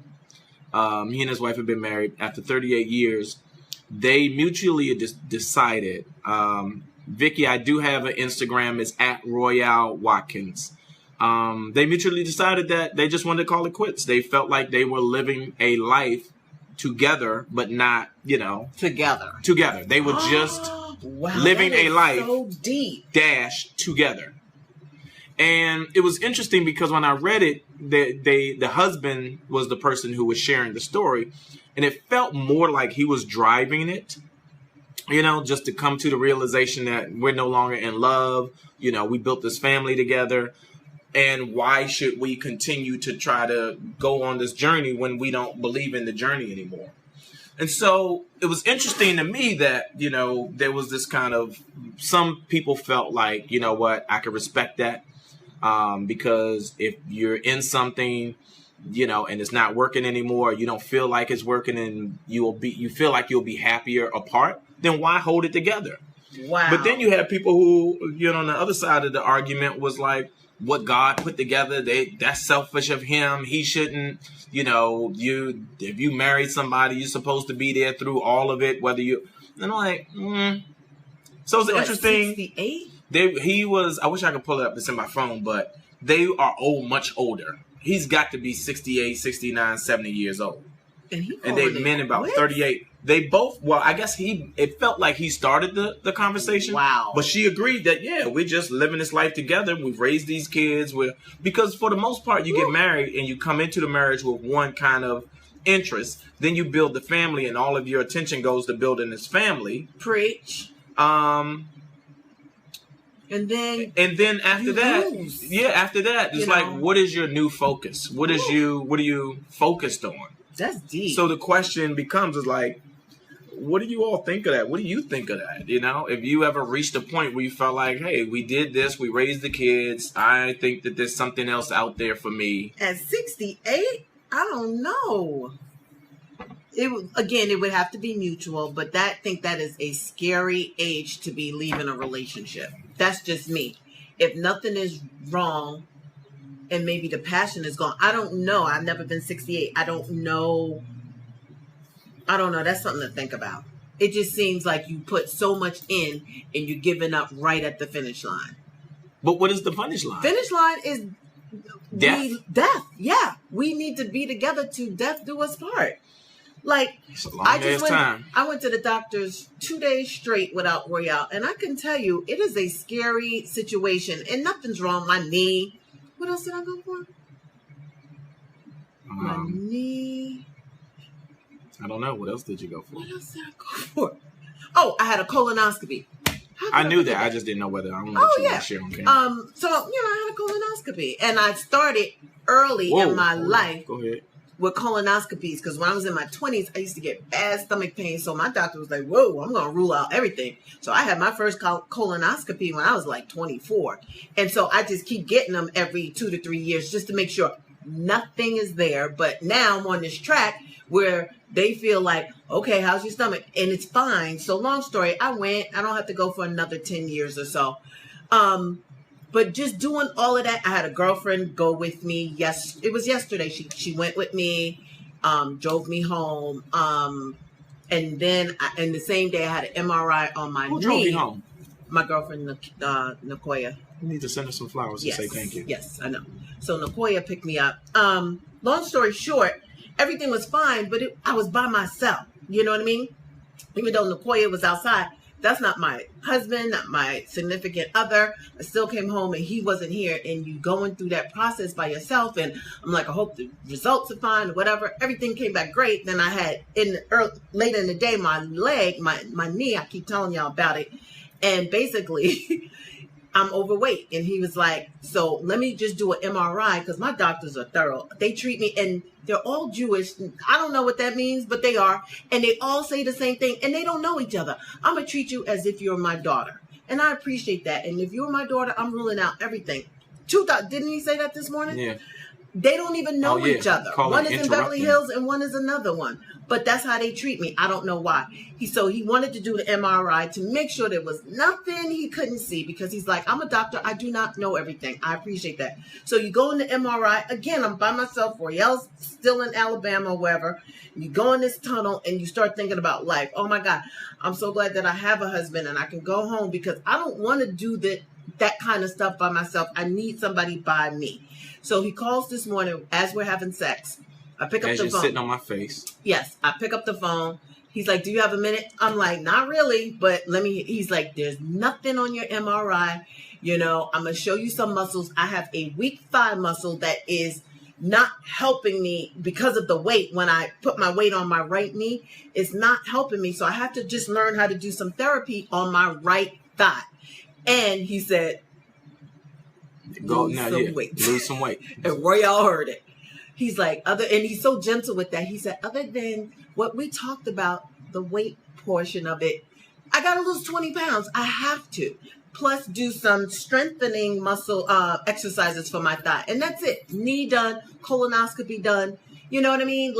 He and his wife had been married after 38 years. They mutually decided, Vicky, I do have an Instagram, it's at Royale Watkins. They mutually decided that they just wanted to call it quits. They felt like they were living a life together, but not, together. They were just living a life so deep. Together. And it was interesting because when I read it, the husband was the person who was sharing the story, and it felt more like he was driving it, just to come to the realization that we're no longer in love. We built this family together. And why should we continue to try to go on this journey when we don't believe in the journey anymore? And so it was interesting to me that, there was this kind of, some people felt like, I could respect that. Because if you're in something, and it's not working anymore, you don't feel like it's working and you feel like you'll be happier apart, then why hold it together? Wow. But then you have people who, on the other side of the argument was like, what God put together. That's selfish of him. He shouldn't, if you married somebody, you're supposed to be there through all of it, whether you, and I'm like, So it's interesting. 68? He was, I wish I could pull it up. It's in my phone, but they are much older. He's got to be 68, 69, 70 years old. And they've been about 38. They both, I guess it felt like he started the conversation. Wow. But she agreed that, we're just living this life together. We've raised these kids. Because for the most part, you get married and you come into the marriage with one kind of interest. Then you build the family and all of your attention goes to building this family. Preach. And then after that, it's like, what is your new focus? What are you focused on? That's deep. So the question becomes is like, what do you all think of that? What do you think of that? If you ever reached a point where you felt like, hey, we did this, we raised the kids, I think that there's something else out there for me. At 68, I don't know. It would have to be mutual, but I think that is a scary age to be leaving a relationship. That's just me. If nothing is wrong and maybe the passion is gone, I don't know. I've never been 68. I don't know. That's something to think about. It just seems like you put so much in and you're giving up right at the finish line. But what is the finish line? Finish line is death. Death. Yeah. We need to be together to death do us part. Like, I went to the doctor's 2 days straight without Royale, and I can tell you, it is a scary situation, and nothing's wrong. My knee. What else did I go for? My knee. I don't know. What else did you go for? What else did I go for? Oh, I had a colonoscopy. I knew that. I just didn't know whether I don't know what you want to share on camera. So, I had a colonoscopy, and I started early in my life. Go ahead. With colonoscopies, because when I was in my 20s, I used to get bad stomach pain. So my doctor was like, whoa, I'm going to rule out everything. So I had my first colonoscopy when I was like 24. And so I just keep getting them every 2 to 3 years just to make sure nothing is there. But now I'm on this track where they feel like, okay, how's your stomach? And it's fine. So long story, I went. I don't have to go for another 10 years or so. But just doing all of that, I had a girlfriend go with me. Yes, it was yesterday. She went with me, drove me home. And then the same day, I had an MRI on my knee. Who drove you home? My girlfriend, Nakoya. You need to send her some flowers and say thank you. Yes, I know. So Nakoya picked me up. Long story short, everything was fine, but I was by myself. You know what I mean? Even though Nakoya was outside. That's not my husband, not my significant other. I still came home and he wasn't here. And you going through that process by yourself. And I'm like, I hope the results are fine or whatever. Everything came back great. Then I had later in the day, my leg, my knee, I keep telling y'all about it. And basically, I'm overweight. And he was like, so let me just do an MRI because my doctors are thorough. They treat me and they're all Jewish. I don't know what that means, but they are. And they all say the same thing and they don't know each other. I'm going to treat you as if you're my daughter. And I appreciate that. And if you're my daughter, I'm ruling out everything. Didn't he say that this morning? Yeah. They don't even know each other. One is in Beverly Hills and one is another one. But that's how they treat me. I don't know why. So he wanted to do the MRI to make sure there was nothing he couldn't see because he's like, I'm a doctor. I do not know everything. I appreciate that. So you go in the MRI. Again, I'm by myself. Royale's still in Alabama or wherever. You go in this tunnel and you start thinking about life. Oh, my God. I'm so glad that I have a husband and I can go home because I don't want to do that kind of stuff by myself. I need somebody by me. So he calls this morning as we're having sex. I pick up the phone. As you're sitting on my face. Yes, I pick up the phone. He's like, do you have a minute? I'm like, not really, but he's like, there's nothing on your MRI. I'm going to show you some muscles. I have a weak thigh muscle that is not helping me because of the weight. When I put my weight on my right knee, it's not helping me. So I have to just learn how to do some therapy on my right thigh. And he said, lose some weight. And Royale heard it. He's like, and he's so gentle with that. He said, other than what we talked about, the weight portion of it, I got to lose 20 pounds. I have to. Plus do some strengthening muscle exercises for my thigh. And that's it. Knee done, colonoscopy done. You know what I mean?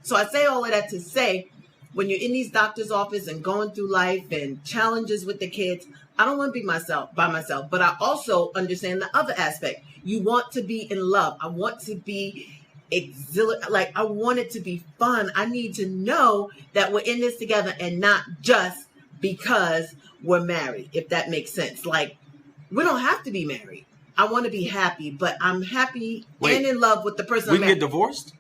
So I say all of that to say, when you're in these doctor's office and going through life and challenges with the kids, I don't want to be by myself, but I also understand the other aspect. You want to be in love. I want to be exhilarated. Like, I want it to be fun. I need to know that we're in this together and not just because we're married, if that makes sense. Like, we don't have to be married. I want to be happy, but I'm happy and in love with the person we I'm can get divorced?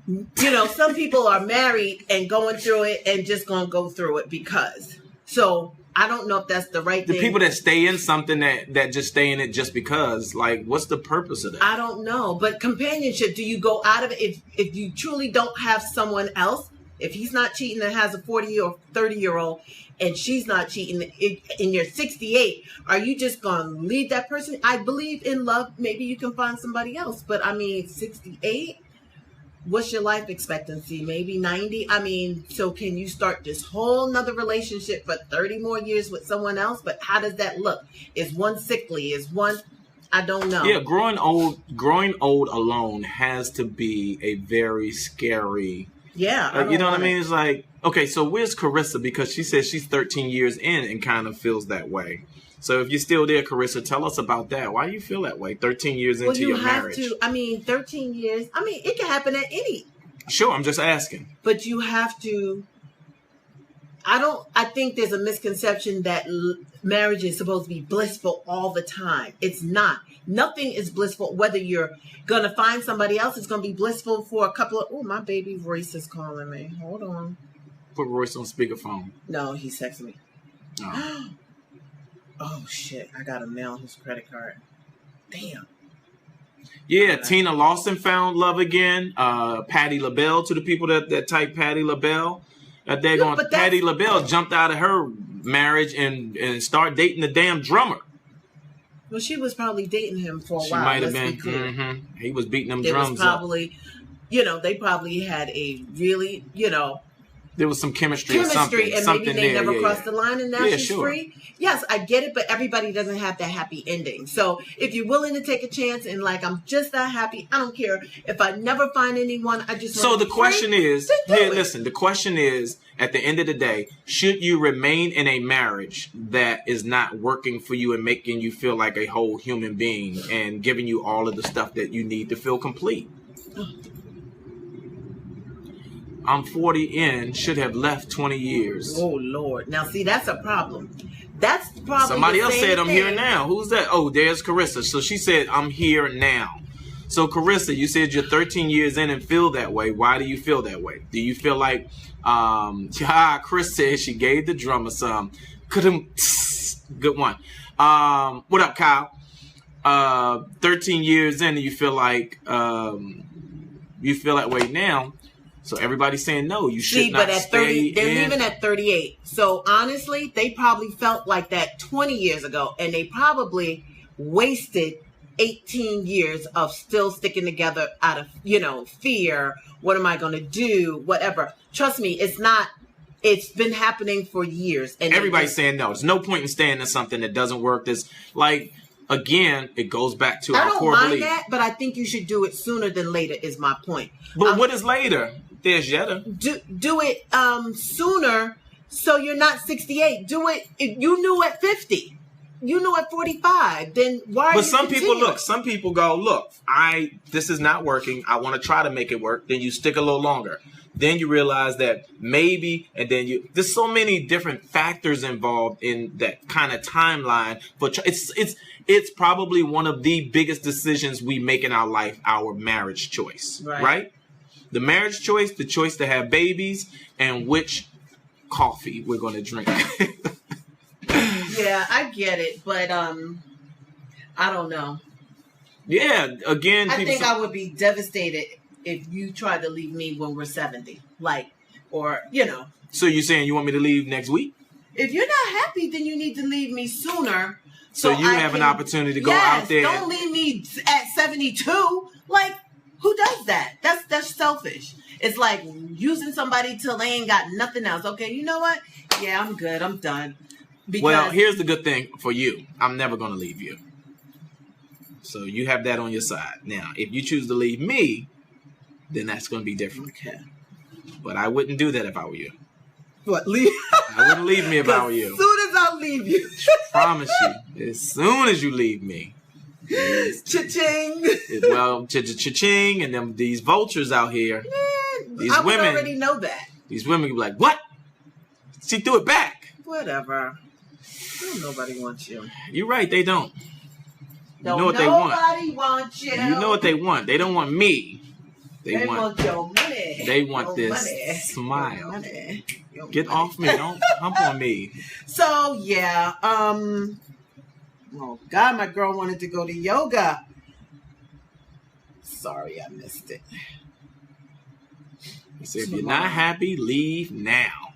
You know, some people are married and going through it and just going to go through it because. So I don't know if that's the right thing. The people that stay in something that just stay in it just because, like, what's the purpose of that? I don't know. But companionship, do you go out of it if you truly don't have someone else? If he's not cheating and has a 40 or 30-year-old and she's not cheating and you're 68, are you just going to leave that person? I believe in love. Maybe you can find somebody else. But I mean, 68? What's your life expectancy? Maybe 90? I mean, so can you start this whole nother relationship for 30 more years with someone else? But how does that look? Is one sickly? Is one, I don't know. Yeah, growing old alone has to be a very scary. Yeah. You know what I mean? It's like, okay, so where's Carissa? Because she says she's 13 years in and kind of feels that way. So if you're still there, Carissa, tell us about that. Why do you feel that way 13 years into your marriage? Well, you have to. I mean, 13 years. I mean, it can happen at any. Sure, I'm just asking. But you have to. I think there's a misconception that marriage is supposed to be blissful all the time. It's not. Nothing is blissful. Whether you're going to find somebody else, it's going to be blissful for a couple of... Oh, my baby Royce is calling me. Hold on. Put Royce on speakerphone. No, he's texting me. Oh. Oh, shit. I got to mail his credit card. Damn. Yeah, Tina Lawson found love again. Patti LaBelle, to the people that type Patti LaBelle. Patti LaBelle jumped out of her marriage and started dating the damn drummer. Well, she was probably dating him for a while. She might have been. Mm-hmm. He was beating them drums was probably, up. They probably had a really, there was some chemistry or something. And something maybe they there, never crossed the line and now she's sure. free. Yes, I get it, but everybody doesn't have that happy ending. So if you're willing to take a chance and I'm just that happy, I don't care. If I never find anyone, I just So the question is, the question is, at the end of the day, should you remain in a marriage that is not working for you and making you feel like a whole human being and giving you all of the stuff that you need to feel complete? I'm 40 in, should have left 20 years. Oh, Lord. Now, see, that's a problem. That's probably somebody else said, I'm here now. Who's that? Oh, there's Carissa. So she said, I'm here now. So, Carissa, you said you're 13 years in and feel that way. Why do you feel that way? Do you feel like, Chris said she gave the drummer some. Good one. What up, Kyle? 13 years in and you feel like, you feel that way now. So everybody's saying no, you should not stay. They're leaving at 38. So honestly, they probably felt like that 20 years ago, and they probably wasted 18 years of still sticking together out of, fear. What am I going to do? Whatever. Trust me, it's not. It's been happening for years. And everybody's saying no. There's no point in staying in something that doesn't work. Again, it goes back to our core belief. I don't mind that, but I think you should do it sooner than later is my point. But what is later? There's Yetta. Do it sooner so you're not 68. Do it. You knew at 50. You knew at 45. Then why are you some people go, look, this is not working. I want to try to make it work. Then you stick a little longer. Then you realize that maybe, and then there's so many different factors involved in that kind of timeline. But it's probably one of the biggest decisions we make in our life, our marriage choice, right? The marriage choice, the choice to have babies, and which coffee we're going to drink. Yeah, I get it, but I don't know. Yeah, again, I think I would be devastated if you tried to leave me when we're 70, So you're saying you want me to leave next week? If you're not happy, then you need to leave me sooner. So you have an opportunity to go out there. Don't leave me at 72. Who does that? That's selfish. It's like using somebody till they ain't got nothing else. Okay, you know what? Yeah, I'm good. I'm done. Well, here's the good thing for you. I'm never going to leave you. So you have that on your side. Now, if you choose to leave me, then that's going to be different. Okay. But I wouldn't do that if I were you. What, leave? I wouldn't leave me if I were you. As soon as I leave you. Promise you. As soon as you leave me. Cha-ching. Well, cha-ching, and them these vultures out here. These I would women already know that. These women be like, what? She threw it back. Whatever. Nobody wants you. You're right, they don't. You know what they Nobody wants you. You know what they want. They don't want me. They want your money. They want your this money. smile. Your money. Your Get money. off me. Don't hump on me. So, yeah. Oh, God, my girl wanted to go to yoga. Sorry, I missed it. He said, if you're not happy, leave now.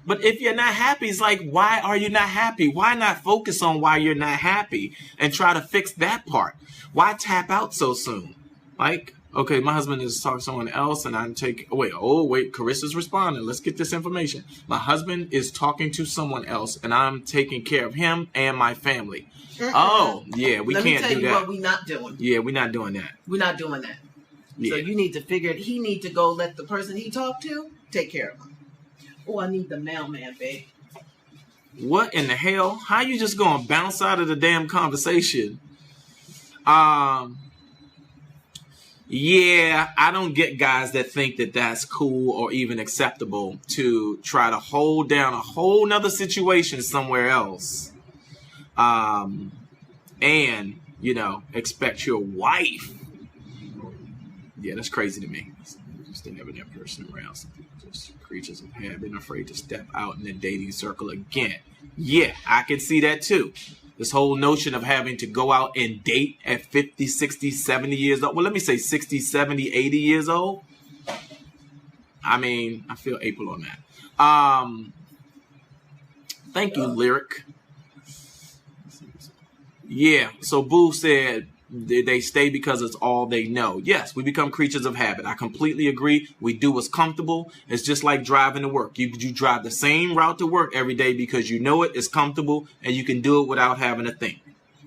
But if you're not happy, it's like, why are you not happy? Why not focus on why you're not happy and try to fix that part? Why tap out so soon? Like, okay, my husband is talking to someone else and I'm taking, wait, Carissa's responding. Let's get this information. My husband is talking to someone else and I'm taking care of him and my family. Oh, yeah, we can't do that. Let me tell you what we're not doing. Yeah, we're not doing that. We're not doing that. Yeah. So you need to figure it. He need to go let the person he talked to take care of him. Oh, I need the mailman, babe. What in the hell? How you just gonna bounce out of the damn conversation? Yeah, I don't get guys that think that that's cool or even acceptable to try to hold down a whole nother situation somewhere else. And, you know, expect your wife. Yeah, that's crazy to me. Just they never that person around. Just creatures of habit, afraid to step out in the dating circle again. Yeah, I can see that too. This whole notion of having to go out and date at 50, 60, 70 years old. Well, let me say 60, 70, 80 years old. I mean, I feel April on that. Thank you, Lyric. Yeah, so Boo said they stay because it's all they know. Yes, we become creatures of habit. I completely agree. We do what's comfortable. It's just like driving to work. You drive the same route to work every day because you know it is comfortable and you can do it without having to think,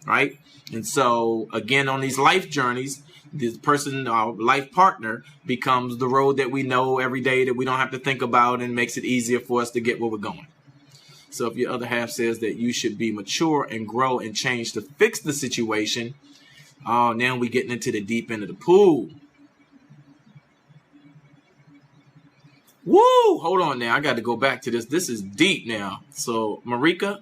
right? And so, again, on these life journeys, this person, our life partner, becomes the road that we know every day that we don't have to think about and makes it easier for us to get where we're going. So if your other half says that you should be mature and grow and change to fix the situation, oh, now we're getting into the deep end of the pool. Woo! Hold on now. I got to go back to this. This is deep now. So Marika,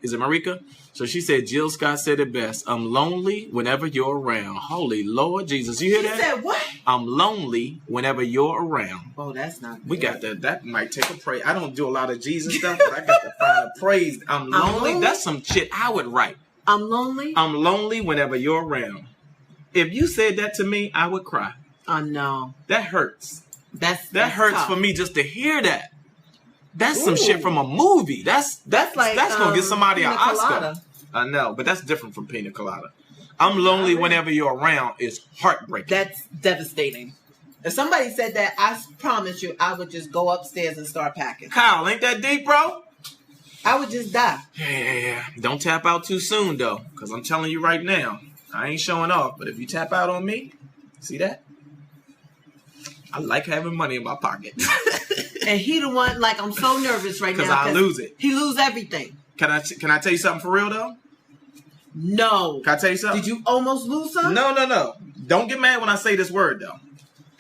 is it Marika? So she said, Jill Scott said it best. I'm lonely whenever you're around. Holy Lord Jesus. You hear that? She said what? I'm lonely whenever you're around. Oh, that's not good. We got that. That might take a praise. I don't do a lot of Jesus stuff, but I got to find a praise. I'm lonely. That's some shit I would write. I'm lonely? I'm lonely whenever you're around. If you said that to me, I would cry. Oh, no. That hurts. That hurts tough. for me just to hear that. That's some shit from a movie. That's like that's gonna get somebody an Oscar. Colada. I know, but that's different from Pina Colada. I'm lonely whenever you're around is heartbreaking. That's devastating. If somebody said that, I promise you, I would just go upstairs and start packing. Kyle, ain't that deep, bro? I would just die. Yeah. Don't tap out too soon, though, because I'm telling you right now, I ain't showing off. But if you tap out on me, see that? I like having money in my pocket. And he the one, like, I'm so nervous right now. Because I lose it. He lose everything. Can I tell you something for real, though? No. Can I tell you something? Did you almost lose something? No. Don't get mad when I say this word, though.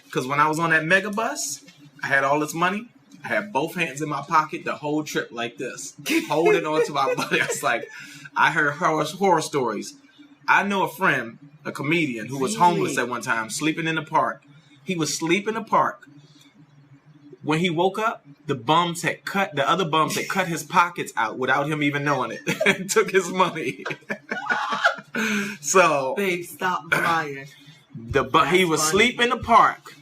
Because when I was on that mega bus, I had all this money. I had both hands in my pocket the whole trip like this. Holding on to my buddy. I was like, I heard horror stories. I know a friend, a comedian, who was homeless at one time, sleeping in the park. He was sleeping in the park. When he woke up, the other bums had cut his pockets out without him even knowing it and took his money. So, babe, stop lying. He was asleep in the park.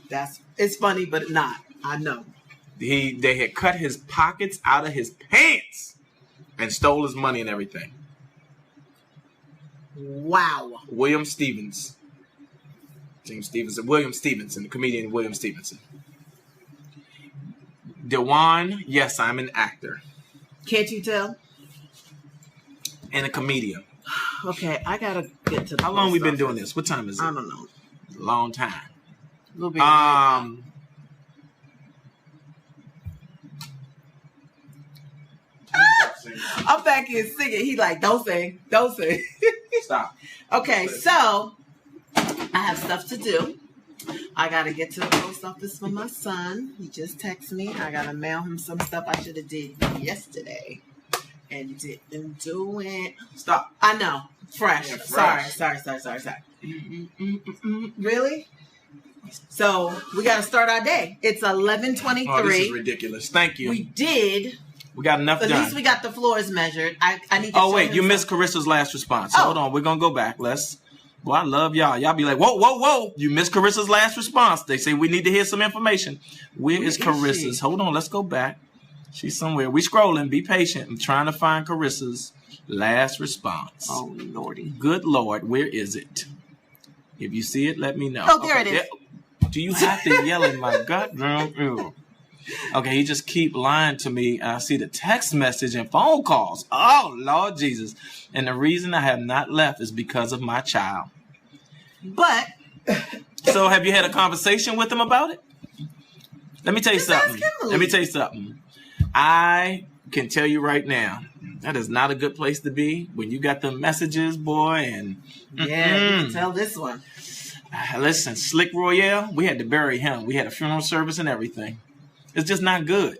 It's funny, but not. I know. They had cut his pockets out of his pants and stole his money and everything. Wow. William Stevenson, the comedian William Stevenson. Dewan, yes, I'm an actor. Can't you tell? And a comedian. Okay, I gotta get to the How long we been doing this? What time is it? I don't know. Long time. A little bit. singing. I'm back here singing. He like, don't sing. Don't sing. Stop. Okay, so I have stuff to do. I got to get to the post office for my son. He just texted me. I got to mail him some stuff I should have did yesterday. And didn't do it. Stop. I know. Fresh. Yeah, fresh. Sorry. Really? So we got to start our day. It's 11:23. Oh, this is ridiculous. Thank you. We did. We got enough At done. least we got the floors measured. I need to Oh, show wait. him You missed something. Carissa's last response. Oh. Hold on. We're going to go back. Well, I love y'all. Y'all be like, whoa. You missed Carissa's last response. They say we need to hear some information. Where is Carissa's? Hold on. Let's go back. She's somewhere. We scrolling. Be patient. I'm trying to find Carissa's last response. Oh, Lordy. Good Lord. Where is it? If you see it, let me know. Oh, there it is. Yeah. Do you have to yell in my gut, girl? Ew. Okay, he just keep lying to me. I see the text message and phone calls. Oh, Lord Jesus. And the reason I have not left is because of my child. But So have you had a conversation with him about it? Let me tell you Just ask something. Kimberly. Let me tell you something. I can tell you right now, that is not a good place to be when you got the messages, boy. And yeah, you can tell this one. Listen, Slick Royale, we had to bury him. We had a funeral service and everything. It's just not good.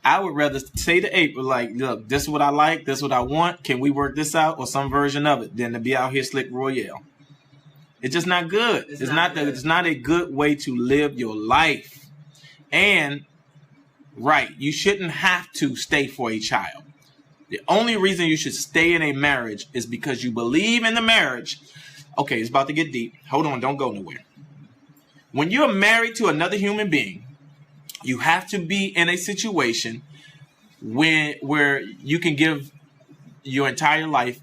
I would rather say to April, like, look, this is what I like, this is what I want. Can we work this out or some version of it than to be out here Slick Royale? It's just not good. It's not a good way to live your life. And right, you shouldn't have to stay for a child. The only reason you should stay in a marriage is because you believe in the marriage. Okay, it's about to get deep. Hold on, don't go nowhere. When you're married to another human being, you have to be in a situation where you can give your entire life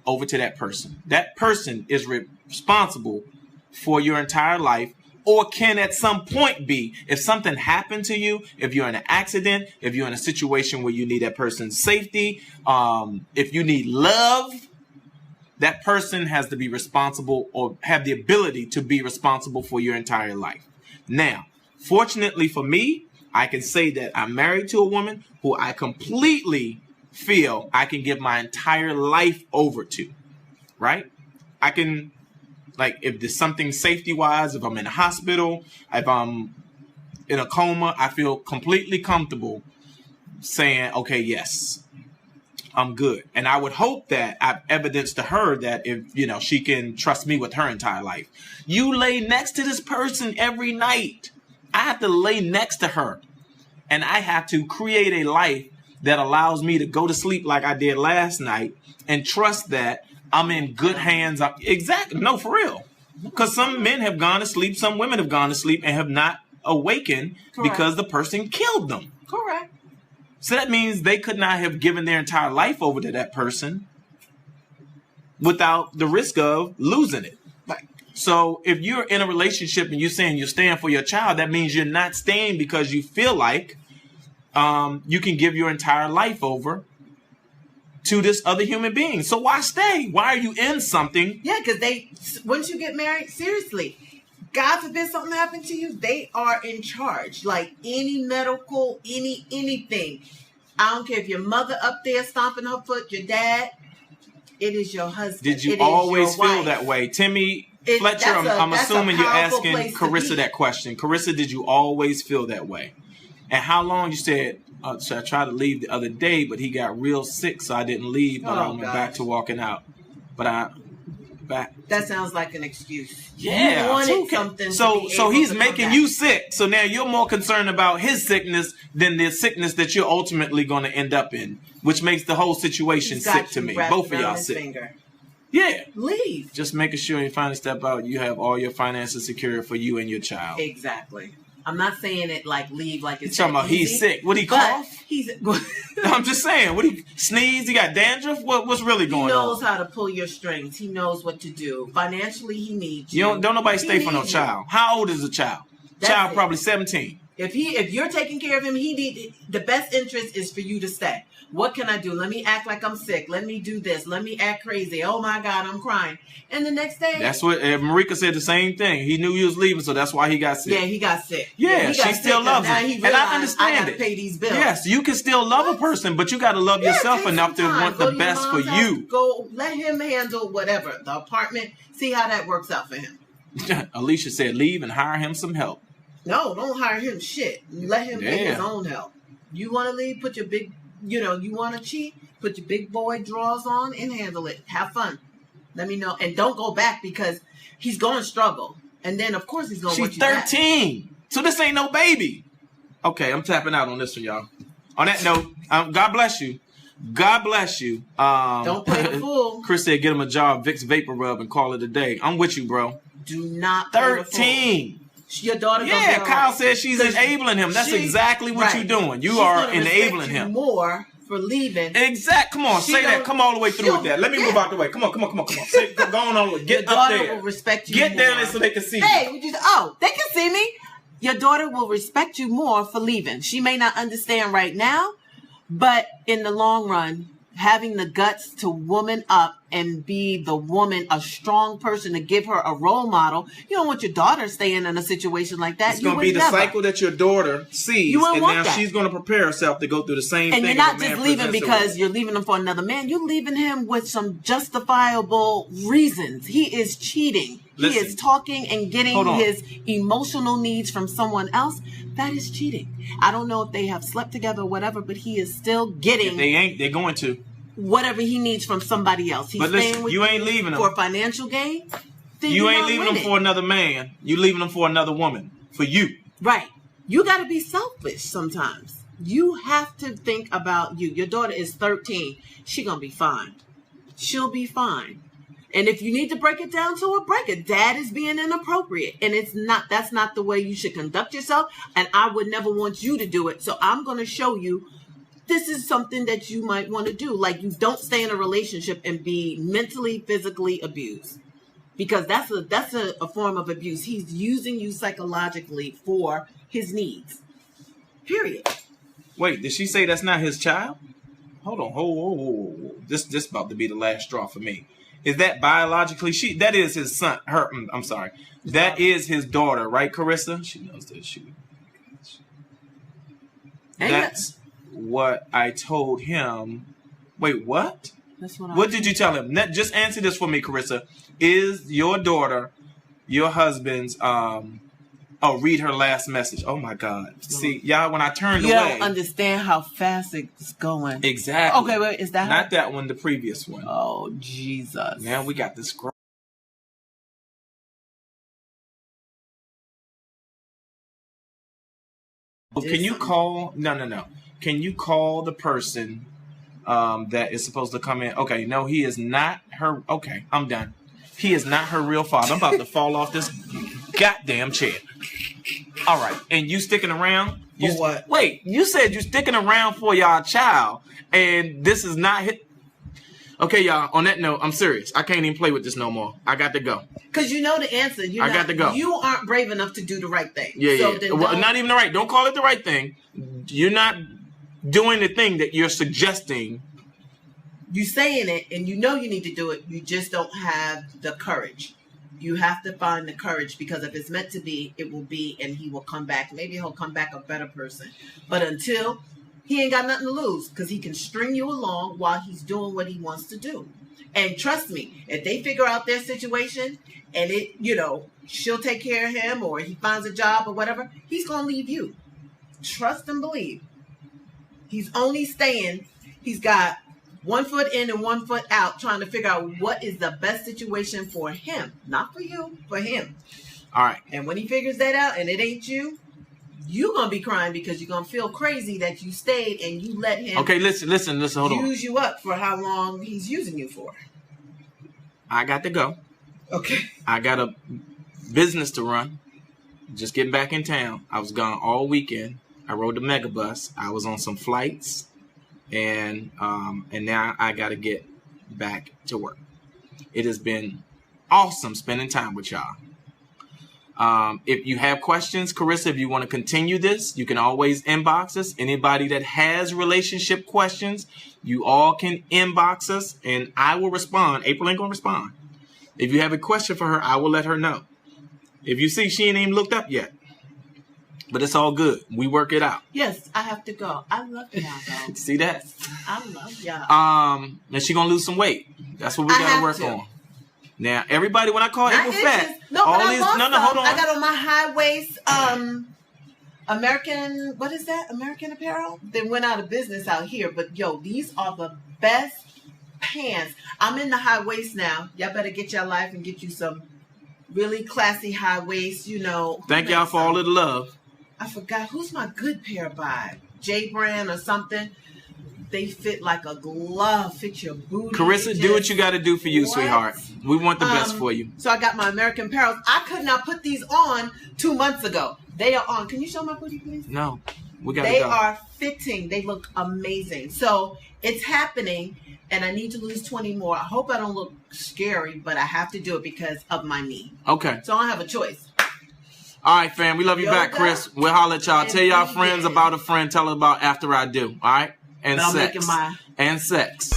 over to that person. That person is responsible for your entire life, or can at some point be. If something happened to you, if you're in an accident, if you're in a situation where you need that person's safety, if you need love, that person has to be responsible or have the ability to be responsible for your entire life. Now, fortunately for me, I can say that I'm married to a woman who I completely feel I can give my entire life over to, right? I can, like, if there's something safety-wise, if I'm in a hospital, if I'm in a coma, I feel completely comfortable saying, okay, yes, I'm good. And I would hope that I've evidenced to her that if, she can trust me with her entire life. You lay next to this person every night. I have to lay next to her, and I have to create a life that allows me to go to sleep like I did last night and trust that I'm in good hands. Exactly. No, for real. Because some men have gone to sleep, some women have gone to sleep and have not awakened. Correct. Because the person killed them. Correct. So that means they could not have given their entire life over to that person without the risk of losing it. Right. So if you're in a relationship and you're saying you're staying for your child, that means you're not staying because you feel like you can give your entire life over to this other human being. So why stay? Why are you in something? Yeah, because once you get married, seriously, God forbid something happened to you, they are in charge. Like any medical, anything. I don't care if your mother up there stomping her foot, your dad, it is your husband. Did you always feel that way? Timmy Fletcher, I'm assuming you're asking Carissa that question. Carissa, did you always feel that way? And how long? You said, so I tried to leave the other day, but he got real sick, so I didn't leave, but I went back to walking out. But that sounds like an excuse. Yeah. You wanted something so he's making you sick. So now you're more concerned about his sickness than the sickness that you're ultimately going to end up in, which makes the whole situation sick to me. Both of y'all sick. Finger. Yeah. Leave. Just making sure you finally step out, you have all your finances secure for you and your child. Exactly. I'm not saying it like leave like it's talking about easy, he's sick. What he cough? I'm just saying. What he sneeze? He got dandruff? What's really going on? He knows how to pull your strings. He knows what to do. Financially, he needs you. Don't nobody stay for no child. How old is the child? Child probably 17. If you're taking care of him, the best interest is for you to stay. What can I do? Let me act like I'm sick. Let me do this. Let me act crazy. Oh my God, I'm crying. And the next day, that's what Marika said. The same thing. He knew he was leaving, so that's why he got sick. Yeah, he got sick. Yeah, he she still loves him, and I understand I gotta it. pay these bills. Yes, you can still love a person, but you got to love yourself enough to want the best for you. Go let him handle whatever the apartment. See how that works out for him. Alicia said, "Leave and hire him some help." No, don't hire him shit. Let him get his own help. You want to leave? Put your big, you want to cheat? Put your big boy drawers on and handle it. Have fun. Let me know. And don't go back because he's going to struggle. And then, of course, he's going to want you back. She's 13. So this ain't no baby. Okay, I'm tapping out on this one, y'all. On that note, God bless you. God bless you. Don't play the fool. Chris said, get him a jar of Vicks Vapor Rub and call it a day. I'm with you, bro. Do not play 13. Your daughter. Yeah, Kyle says she's enabling him. That's exactly what you're doing. You are enabling him. More for leaving. Come on, say that. Come all the way through with that. Let me move out the way. Come on. Say, go on all the way. Get up there. Your daughter will respect you. Get down there so they can see you. Hey, they can see me. Your daughter will respect you more for leaving. She may not understand right now, but in the long run, having the guts to woman up and be the woman, a strong person, to give her a role model. You don't want your daughter staying in a situation like that. It's going to be the cycle that your daughter sees, and now she's going to prepare herself to go through the same thing. And you're not just leaving because you're leaving him for another man. You're leaving him with some justifiable reasons. He is cheating. He is talking and getting his emotional needs from someone else. That is cheating. I don't know if they have slept together or whatever, but he is still getting. If they ain't, they're going to. Whatever he needs from somebody else. He's staying with you ain't leaving him for financial gain. You ain't leaving him for another man. You leaving him for another woman. For you. Right. You got to be selfish sometimes. You have to think about you. Your daughter is 13. She gonna be fine. She'll be fine. And if you need to break it down to her, break it. Dad is being inappropriate. And that's not the way you should conduct yourself. And I would never want you to do it. So I'm going to show you this is something that you might want to do. Like, you don't stay in a relationship and be mentally, physically abused. Because that's a form of abuse. He's using you psychologically for his needs. Period. Wait, did she say that's not his child? Hold on. Whoa. This about to be the last straw for me. Is that biologically that is his son? I'm sorry. That is his daughter, right, Carissa? She knows that That's what I told him. Wait, what? That's what. What did you tell him? Just answer this for me, Carissa. Is your daughter your husband's? Read her last message. Oh my God! See, y'all, when I turned away, you don't understand how fast it's going. Exactly. Okay, wait, is that not that one? The previous one. Oh Jesus! Now we got this. Can you call? No. Can you call the person that is supposed to come in? Okay, no, he is not her. Okay, I'm done. He is not her real father. I'm about to fall off this goddamn chair. All right, and you sticking around? For what? Wait, you said you sticking around for y'all child, and this is not hit. Okay, y'all. On that note, I'm serious. I can't even play with this no more. I got to go. Cause you know the answer. I got to go. You aren't brave enough to do the right thing. Yeah. Well, not even the right. Don't call it the right thing. You're not doing the thing that you're suggesting. You saying it, and you know you need to do it. You just don't have the courage. You have to find the courage, because if it's meant to be, it will be, and he will come back. Maybe he'll come back a better person. But until, he ain't got nothing to lose, because he can string you along while he's doing what he wants to do. And trust me, if they figure out their situation and she'll take care of him, or he finds a job or whatever, he's going to leave you. Trust and believe. He's only staying. He's got 1 foot in and 1 foot out, trying to figure out what is the best situation for him. Not for you, for him. All right. And when he figures that out and it ain't you, you're going to be crying, because you're going to feel crazy that you stayed and you let him hold on. Use you up for how long he's using you for. I got to go. Okay. I got a business to run. Just getting back in town. I was gone all weekend. I rode the megabus. I was on some flights. And now I got to get back to work. It has been awesome spending time with y'all. If you have questions, Carissa, if you want to continue this, you can always inbox us. Anybody that has relationship questions, you all can inbox us and I will respond. April ain't going to respond. If you have a question for her, I will let her know. If you see, she ain't even looked up yet. But it's all good. We work it out. Yes, I have to go. I love y'all, though. See that? I love y'all. And she going to lose some weight. That's what we got to work on. Now, everybody, when I call April fat, hold on. I got on my high waist American, what is that? American Apparel? They went out of business out here, but yo, these are the best pants. I'm in the high waist now. Y'all better get your life and get you some really classy high waist, you know. Thank y'all for all of the love. I forgot who's my good pair by J Brand or something. They fit like a glove, fit your booty. Carissa, do what you got to do for you, sweetheart. We want the best for you. So I got my American Apparel. I could not put these on 2 months ago. They are on. Can you show my booty, please? No, we got to go. They are fitting. They look amazing. So it's happening, and I need to lose 20 more. I hope I don't look scary, but I have to do it because of my knee. Okay. So I don't have a choice. All right, fam. We love you back, Chris. We'll holler at y'all. Tell y'all friends about a friend. Tell her about After I Do. All right? And sex. And sex.